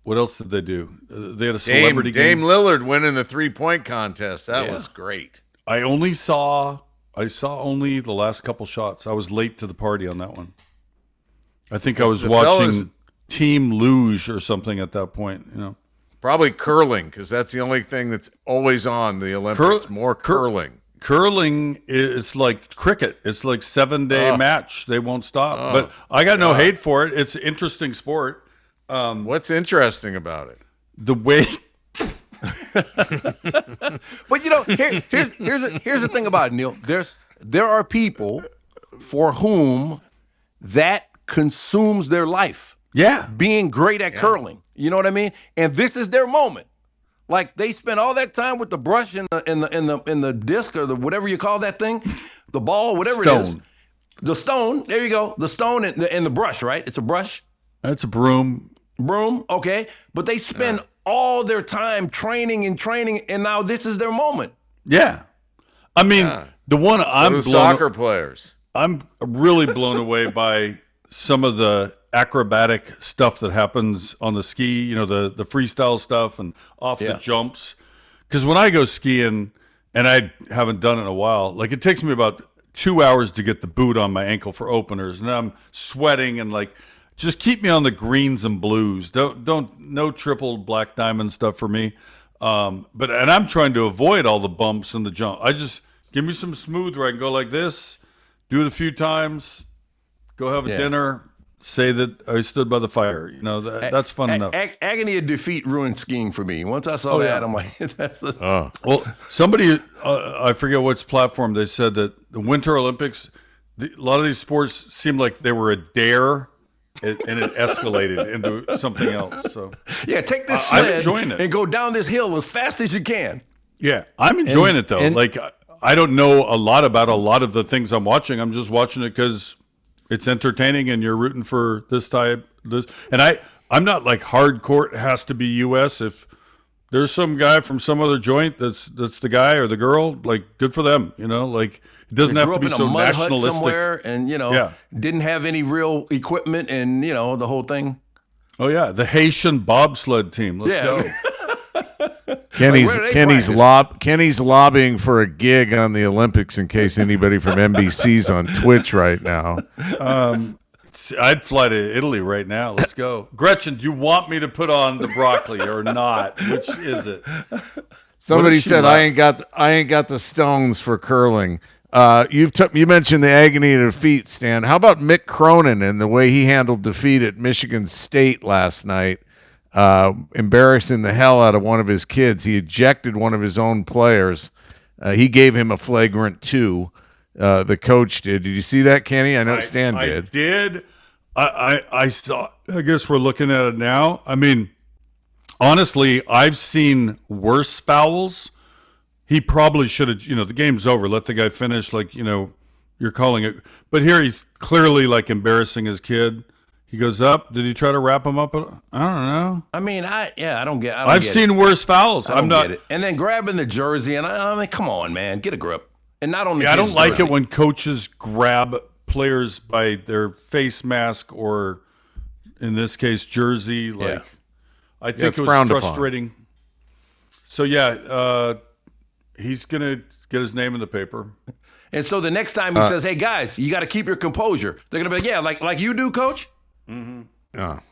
what else did they do? They had a celebrity game. Dame Lillard winning the 3-point contest. That was great. I saw only the last couple shots. I was late to the party on that one. I think I was watching Team Luge or something at that point. Probably curling, because that's the only thing that's always on the Olympics. More curling. Curling is like cricket. It's like 7-day match. They won't stop. But I got no hate for it. It's an interesting sport. What's interesting about it? The way. But here's the thing about it, Neil. There are people for whom that consumes their life. Yeah. Being great at curling. You know what I mean? And this is their moment. Like they spend all that time with the brush and the disc or the whatever you call that thing, the ball, whatever it is. The stone. There you go. The stone and the brush, right? It's a brush. That's a broom. Broom. Okay. But they spend all their time training, and now this is their moment. Yeah. I mean, the one soccer players. I'm really blown away by some of the acrobatic stuff that happens on the ski, the freestyle stuff and off the jumps. Because when I go skiing, and I haven't done it in a while, like it takes me about 2 hours to get the boot on my ankle for openers, and I'm sweating and like, just keep me on the greens and blues. No triple black diamond stuff for me. And I'm trying to avoid all the bumps and the jump. I just give me some smooth where I can go like this, do it a few times, go have a dinner, say that I stood by the fire. That's fun enough. Agony of defeat ruined skiing for me. Once I saw that, I'm like, that's Well, somebody, I forget which platform, they said that the Winter Olympics, a lot of these sports seemed like they were a dare. And it escalated into something else. So take this sled and go down this hill as fast as you can. Yeah, I'm enjoying it though. Like I don't know a lot about a lot of the things I'm watching. I'm just watching it because it's entertaining, and you're rooting for this. And I'm not like hardcore. It has to be U.S. If there's some guy from some other joint that's the guy or the girl, like good for them. Like. It doesn't have to be so nationalistic. Somewhere and, didn't have any real equipment and, the whole thing. Oh, yeah. The Haitian bobsled team. Let's go. Kenny's lobbying for a gig on the Olympics in case anybody from NBC's on Twitch right now. I'd fly to Italy right now. Let's go. Gretchen, do you want me to put on the broccoli or not? Which is it? Somebody said I ain't got the stones for curling. You mentioned the agony of defeat, Stan. How about Mick Cronin and the way he handled defeat at Michigan State last night, embarrassing the hell out of one of his kids? He ejected one of his own players. He gave him a flagrant 2. The coach did. Did you see that, Kenny? I know Stan did. I did. I saw. I guess we're looking at it now. I mean, honestly, I've seen worse fouls. He probably should have, the game's over. Let the guy finish, you're calling it. But here he's clearly, embarrassing his kid. He goes up. Did he try to wrap him up? I don't know. I mean, I don't get it. I've seen worse fouls. I'm not get it. And then grabbing the jersey, and I mean, come on, man, get a grip. And not only I don't like it when coaches grab players by their face mask or, in this case, jersey. I think it was frustrating. Upon. So, he's going to get his name in the paper. And so the next time he says, hey, guys, you got to keep your composure, they're going to be like, yeah, like you do, Coach? Mm-hmm.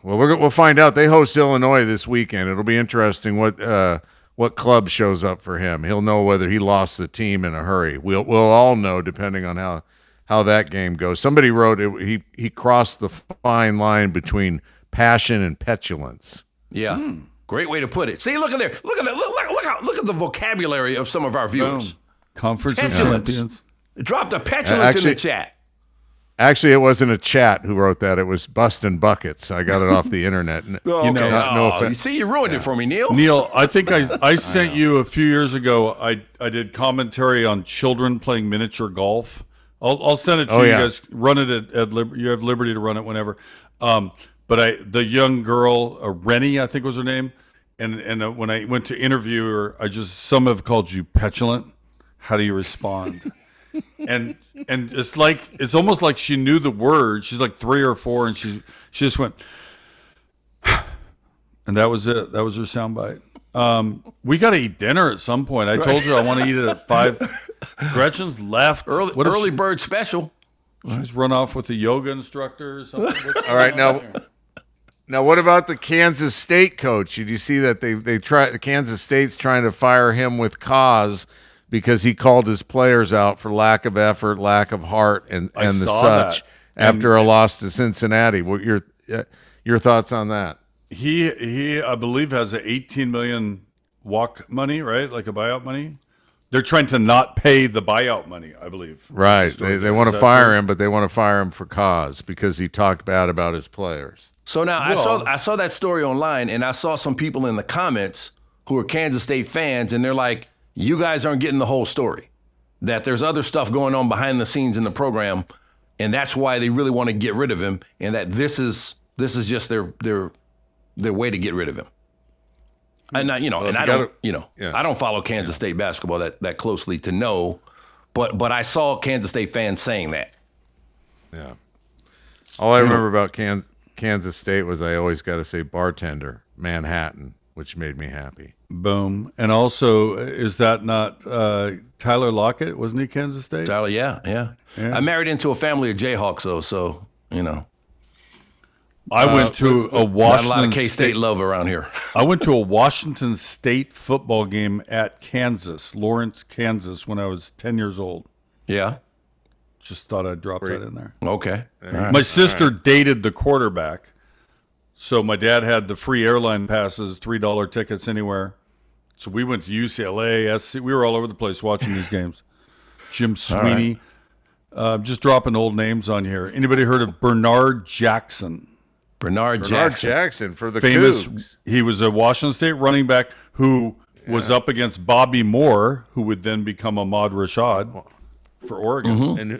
Well, we'll find out. They host Illinois this weekend. It'll be interesting what club shows up for him. He'll know whether he lost the team in a hurry. We'll all know depending on how that game goes. Somebody wrote it, he crossed the fine line between passion and petulance. Yeah. Great way to put it. See, look at there. Look at the vocabulary of some of our viewers. Boom. Conference of Champions. Dropped a petulance in the chat. Actually, it wasn't a chat who wrote that. It was Bustin' Buckets. I got it off the internet. Okay. No offense. You see, you ruined it for me, Neil. Neil, I think I sent you a few years ago. I did commentary on children playing miniature golf. I'll send it to you guys. Run it at you have liberty to run it whenever. But the young girl, Rennie, I think was her name, and when I went to interview her, some have called you petulant. How do you respond? and it's almost like she knew the word. She's like 3 or 4, and she just went, and that was it. That was her soundbite. We got to eat dinner at some point. I told you I want to eat it at 5. Gretchen's left. Early bird special. She's run off with a yoga instructor or something. All right, now what about the Kansas State coach? Did you see that Kansas State's trying to fire him with cause because he called his players out for lack of effort, lack of heart, and the such after a loss to Cincinnati? What your thoughts on that? He I believe has an $18 million walk money, right? Like a buyout money. They're trying to not pay the buyout money, I believe. Right. They want to fire him, but they want to fire him for cause because he talked bad about his players. So now I saw that story online, and I saw some people in the comments who are Kansas State fans, and they're like, you guys aren't getting the whole story, that there's other stuff going on behind the scenes in the program, and that's why they really want to get rid of him, and that this is just their way to get rid of him. And I don't follow Kansas State basketball that closely to know, but I saw Kansas State fans saying that. Yeah. All I remember about Kansas State was I always got to say bartender, Manhattan, which made me happy. Boom. And also, is that not Tyler Lockett? Wasn't he Kansas State? Tyler, yeah. I married into a family of Jayhawks, though, so, I went to a Washington not a lot of K-State love around here. I went to a Washington State football game at Kansas, Lawrence, Kansas, when I was 10 years old. Yeah. Just thought I'd drop that in there. Okay. Right. My sister dated the quarterback, so my dad had the free airline passes, $3 tickets anywhere. So we went to UCLA, SC. We were all over the place watching these games. Jim Sweeney. Right. Just dropping old names on here. Anybody heard of Bernard Jackson? Bernard Jackson for the famous Cougs. He was a Washington State running back who was up against Bobby Moore, who would then become Ahmad Rashad for Oregon. Mm-hmm.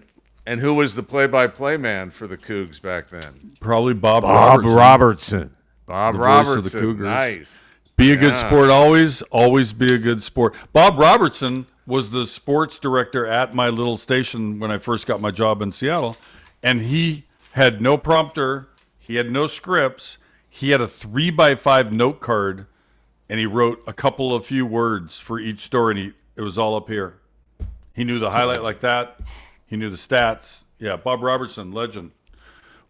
And who was the play-by-play man for the Cougs back then? Probably Bob Robertson. Bob the Robertson. Voice of the Cougars. Nice. Be a good sport always be a good sport. Bob Robertson was the sports director at my little station when I first got my job in Seattle, and he had no prompter. He had no scripts. He had a 3x5 note card, and he wrote a few words for each story, and it was all up here. He knew the highlight like that. He knew the stats. Yeah, Bob Robertson, legend.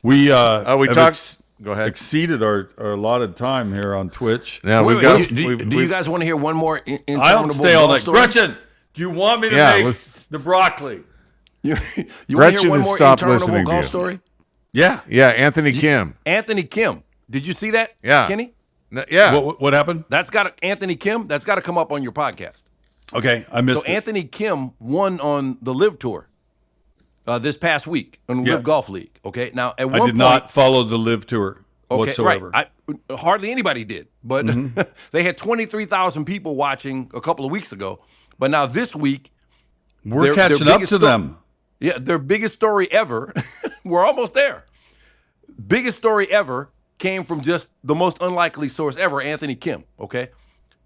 We talked. Go ahead. Exceeded our allotted time here on Twitch. Yeah, do you guys want to hear one more? I don't stay all night. Gretchen, do you want me to make the broccoli? You want to Gretchen hear one has more stopped interminable listening to golf you. story? Yeah. Yeah, Anthony Kim. Anthony Kim. Did you see that? Yeah. Kenny? Yeah. What happened? Anthony Kim. That's got to come up on your podcast. Okay, I missed So it. Anthony Kim won on the Live Tour this past week on the Live Golf League. Okay, now at one I point, did not follow the Live Tour whatsoever. Right. Hardly anybody did, but they had 23,000 people watching a couple of weeks ago. But now this week, We're catching up to them. Yeah, their biggest story ever. We're almost there. Biggest story ever came from just the most unlikely source ever, Anthony Kim. Okay,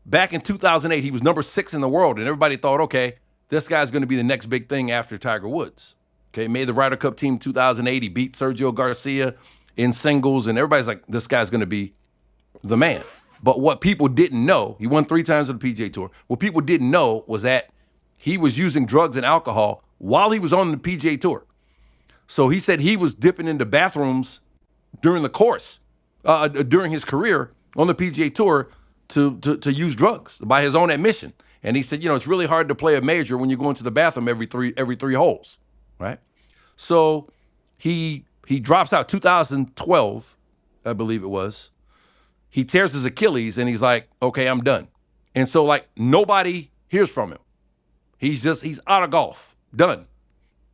back in 2008, he was number 6 in the world, and everybody thought, okay, this guy's going to be the next big thing after Tiger Woods. Okay, made the Ryder Cup team 2008. He beat Sergio Garcia in singles, and everybody's like, this guy's going to be the man. But what people didn't know, he won 3 times on the PGA Tour. What people didn't know was that he was using drugs and alcohol while he was on the PGA Tour. So he said he was dipping into bathrooms during the course, during his career on the PGA Tour to use drugs by his own admission. And he said, it's really hard to play a major when you go into the bathroom every three holes, right? So he drops out 2012, I believe it was. He tears his Achilles and he's like, okay, I'm done. And so like nobody hears from him. He's out of golf, done.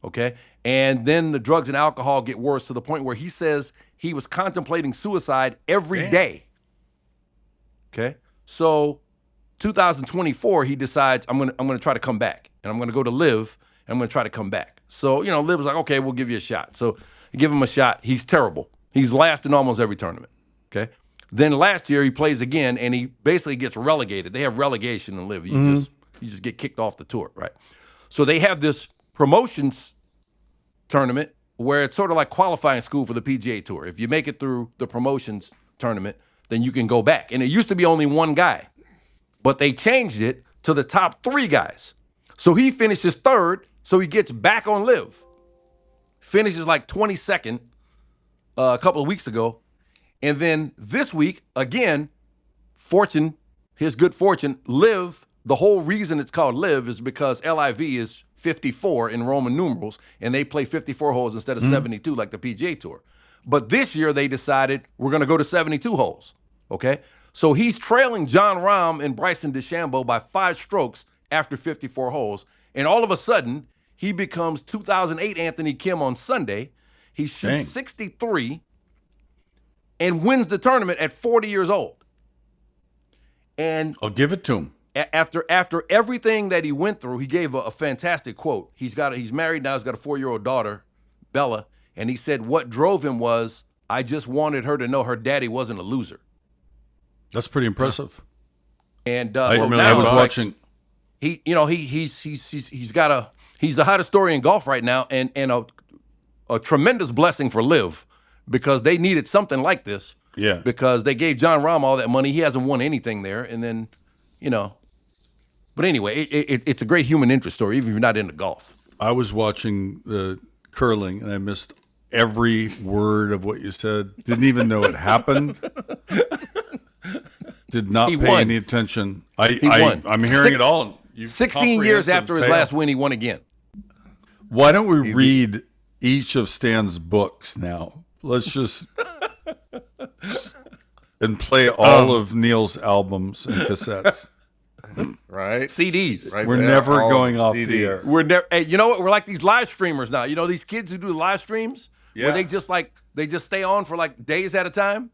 Okay. And then the drugs and alcohol get worse to the point where he says he was contemplating suicide every day. Okay. So 2024, he decides I'm gonna try to come back. And I'm gonna go to Live and I'm gonna try to come back. So, Live was like, okay, we'll give you a shot. So give him a shot. He's terrible. He's last in almost every tournament. Okay. Then last year he plays again and he basically gets relegated. They have relegation in Live. You just get kicked off the tour, right? So they have this promotions tournament where it's sort of like qualifying school for the PGA Tour. If you make it through the promotions tournament, then you can go back. And it used to be only one guy, but they changed it to the top 3 guys. So he finishes 3rd, so he gets back on Live. Finishes like 22nd a couple of weeks ago. And then this week, again, his good fortune, Live, the whole reason it's called Live is because LIV is 54 in Roman numerals, and they play 54 holes instead of 72 like the PGA Tour. But this year they decided we're going to go to 72 holes, okay? So he's trailing John Rahm and Bryson DeChambeau by 5 strokes after 54 holes, and all of a sudden, he becomes 2008 Anthony Kim on Sunday. He shoots 63 and wins the tournament at 40 years old. And I'll give it to him. After everything that he went through, he gave a fantastic quote. He's married now. He's got a 4-year-old daughter, Bella, and he said what drove him was I just wanted her to know her daddy wasn't a loser. That's pretty impressive. And I so was now watching. he's the hottest story in golf right now, and a tremendous blessing for Liv because they needed something like this. Yeah. Because they gave John Rahm all that money. He hasn't won anything there, and then But anyway, it's a great human interest story, even if you're not into golf. I was watching the curling, and I missed every word of what you said. Didn't even know it happened. Did not pay any attention. He won. I'm hearing it all. 16 years after his last win, he won again. Why don't we read each of Stan's books now? Let's just and play all of Neil's albums and cassettes. Right? CDs. Right We're there, never all going off CDs. the air. We're never. Hey, you know what? We're like these live streamers now. You know these kids who do live streams where they just stay on for like days at a time.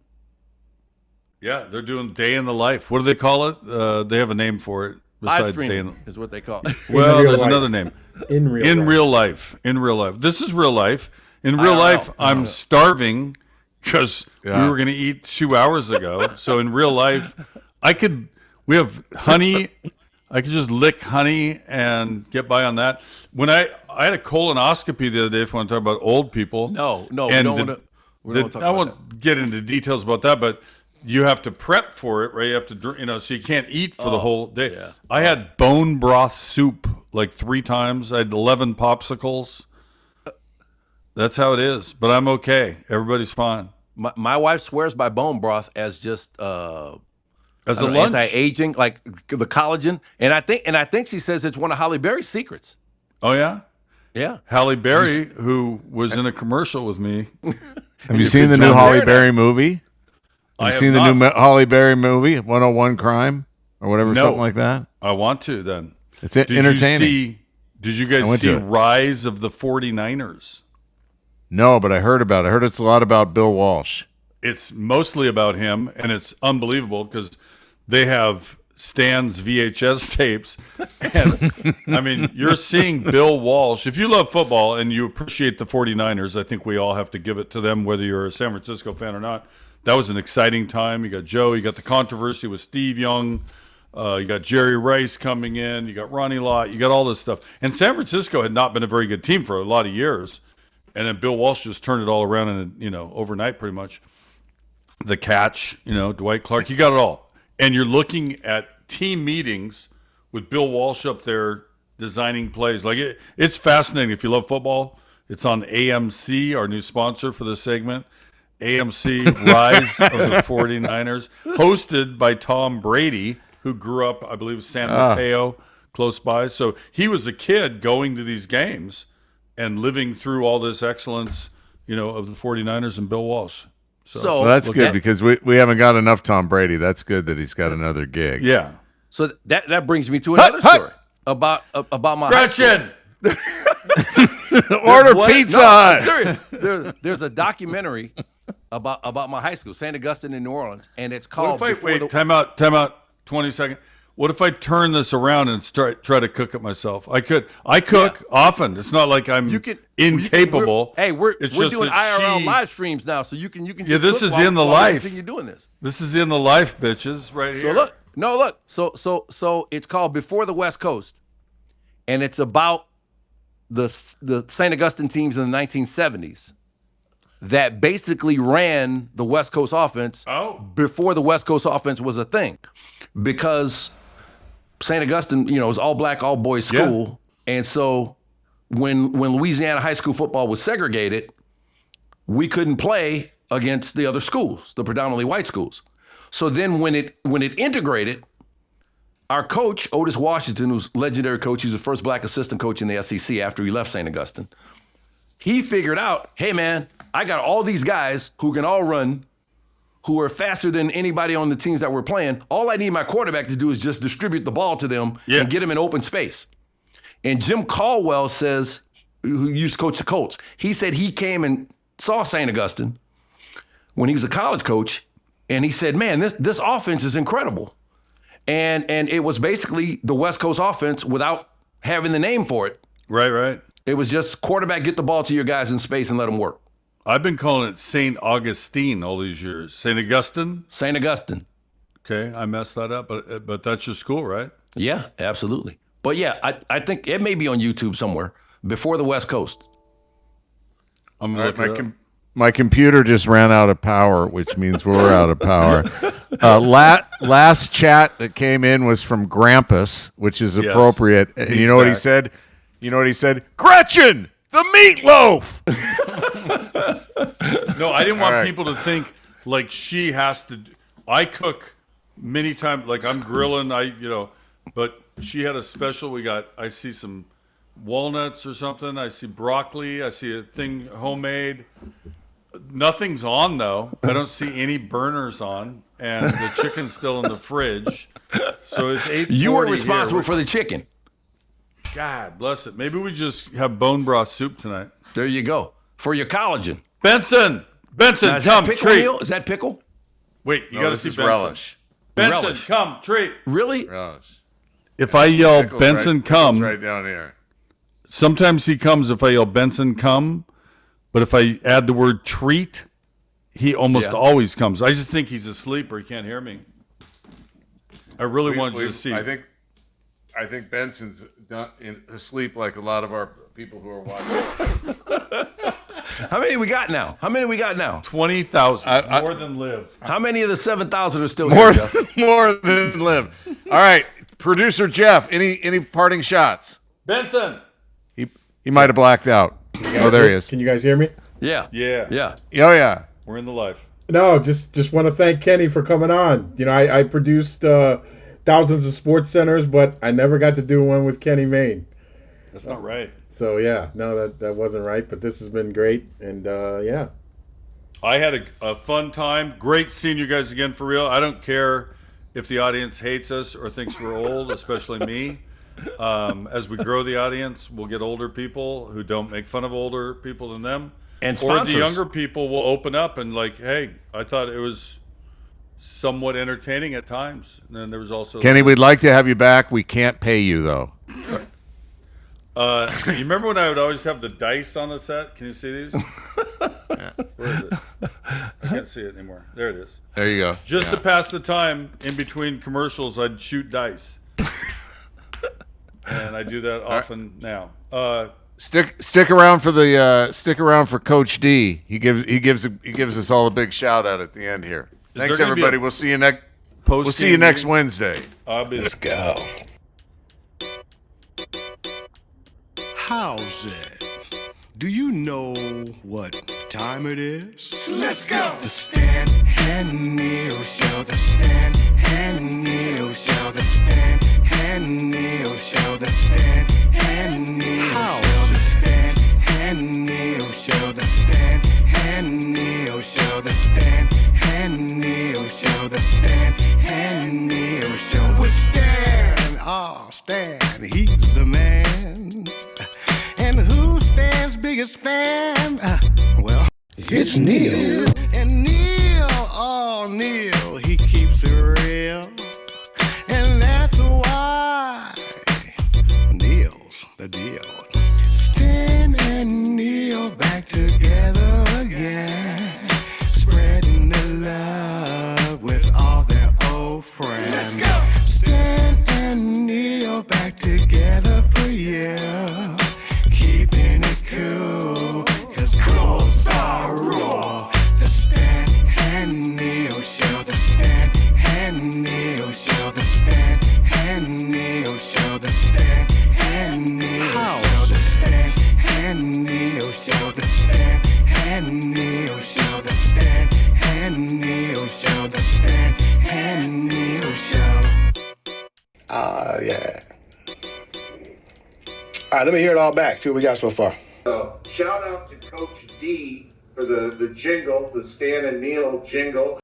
Yeah, they're doing day in the life. What do they call it? They have a name for it besides day in is what they call it. Well, there's another name. In real life. In real life. This is real life. In real life, I'm starving because we were going to eat 2 hours ago. So in real life, we have honey. I could just lick honey and get by on that. When I had a colonoscopy the other day, if you want to talk about old people. No, we don't want to. I won't get into details about that, but you have to prep for it, right? You have to drink, so you can't eat for the whole day. Yeah. I had bone broth soup like 3 times. I had 11 popsicles. That's how it is, but I'm okay. Everybody's fine. My wife swears by bone broth as just as a lunch, anti-aging, like the collagen, and I think she says it's one of Halle Berry's secrets. Oh yeah, Yeah. Halle Berry, who was in a commercial with me. Have you seen the new Halle Berry movie? Have you seen the new Halle Berry movie, 101 Crime or whatever, something like that? I want to then. It's entertaining. Did you guys see Rise of the 49ers? No, but I heard about it. I heard it's a lot about Bill Walsh. It's mostly about him, and it's unbelievable because they have Stan's VHS tapes. And, I mean, you're seeing Bill Walsh. If you love football and you appreciate the 49ers, I think we all have to give it to them, whether you're a San Francisco fan or not. That was an exciting time. You got Joe. You got the controversy with Steve Young. You got Jerry Rice coming in. You got Ronnie Lott. You got all this stuff. And San Francisco had not been a very good team for a lot of years. And then Bill Walsh just turned it all around in, overnight pretty much. The catch, Dwight Clark. You got it all. And you're looking at team meetings with Bill Walsh up there designing plays. Like it's fascinating. If you love football, it's on AMC, our new sponsor for this segment. AMC Rise of the 49ers, hosted by Tom Brady, who grew up, I believe, San Mateo, close by. So he was a kid going to these games and living through all this excellence, of the 49ers and Bill Walsh. So well, that's good because we haven't got enough Tom Brady. That's good that he's got another gig. Yeah. So that brings me to another story about my Gretchen. Order pizza. No, there's a documentary about my high school, St. Augustine in New Orleans, and it's called. Time out. 20 seconds. What if I turn this around and try to cook it myself? I cook often. It's not like I'm incapable. We're doing IRL live streams now, so you can. Yeah, this is in the life. You're doing this. This is in the life, bitches, right here. Look. So it's called Before the West Coast, and it's about the St. Augustine teams in the 1970s that basically ran the West Coast offense before the West Coast offense was a thing, because St. Augustine, was all black, all boys school. Yeah. And so when Louisiana high school football was segregated, we couldn't play against the other schools, the predominantly white schools. So then when it integrated, our coach, Otis Washington, who's a legendary coach, he was the first black assistant coach in the SEC after he left St. Augustine. He figured out, hey man, I got all these guys who can all run, who are faster than anybody on the teams that we're playing. All I need my quarterback to do is just distribute the ball to them and get them in open space. And Jim Caldwell says, who used to coach the Colts, he said he came and saw St. Augustine when he was a college coach, and he said, man, this offense is incredible. And it was basically the West Coast offense without having the name for it. Right. It was just quarterback, get the ball to your guys in space and let them work. I've been calling it St. Augustine all these years. St. Augustine? St. Augustine. Okay, I messed that up, but that's your school, right? Yeah, absolutely. But yeah, I think it may be on YouTube somewhere, Before the West Coast. I'm going to look it up. My computer just ran out of power, which means we're out of power. Last chat that came in was from Grampus, which is appropriate. And you know what he said? Gretchen, the meatloaf. No, I didn't want people to think like she has to. I cook many times, like I'm grilling. But she had a special. I see some walnuts or something. I see broccoli. I see a thing homemade. Nothing's on though. I don't see any burners on, and the chicken's still in the fridge. So it's 8:40. You were responsible for the chicken. God bless it. Maybe we just have bone broth soup tonight. There you go. For your collagen. Benson, now, come treat. Meal? Is that pickle? Wait, you got to see Benson. Relish. Benson, come treat. Really? Relish. If I yell Benson, come. Right down here. Sometimes he comes if I yell Benson, come. But if I add the word treat, he almost always comes. I just think he's asleep or he can't hear me. I really wanted you to see. I think Benson's asleep like a lot of our people who are watching. How many we got now? 20,000. More than live. How many of the 7,000 are still here, Jeff? More than live. All right. Producer Jeff, any parting shots? Benson. He might have blacked out. Oh, there he is. Can you guys hear me? Yeah. Oh, yeah. We're in the life. No, just want to thank Kenny for coming on. I produced thousands of sports centers, but I never got to do one with Kenny Mayne. That's not right. So yeah, no, that wasn't right, but this has been great, and yeah. I had a fun time. Great seeing you guys again, for real. I don't care if the audience hates us or thinks we're old, especially me. As we grow the audience, we'll get older people who don't make fun of older people than them. And or sponsors. the younger people will open up and like, hey, I thought it was somewhat entertaining at times. And then there was also Kenny, we'd like to have you back. We can't pay you, though. you remember when I would always have the dice on the set? Can you see these? Where is it? I can't see it anymore. There it is. There you go. Just to pass the time in between commercials, I'd shoot dice. And I do that often now. Stick around for Coach D. He gives us all a big shout out at the end here. Thanks everybody. We'll see you next Wednesday. Let's go. How's it? Do you know what time it is? Let's go! The Stan and Neil Show. The Stan and Neil Show. The Stan and Neil Show. The Stan and Neil Show. The Stan and Neil Show. The Stan and Neil Show. The Stan and Neil Show. The Stan and Neil Show. With Stan, oh Stan, he's the man. And who's Stan's biggest fan? Well, it's Neil. And Neil, oh Neil, he keeps it real. And that's why Neil's the deal. Stan and Neil back together again, spreading the love with all their old friends. Let's go! Stan and Neil back together for you. Keeping it cool, 'cause clothes are raw. The Stan and Neil Show. The Stan and Neil Show. The Stan and Neil Show. The Stan and Neil Show. The Stan and Neil Show. The Stan and Neil Show. The Stan and Neil Show. The Stan and Neil Show. Yeah. All right, let me hear it all back. See what we got so far. So, shout out to Coach D for the jingle, the Stan and Neil jingle.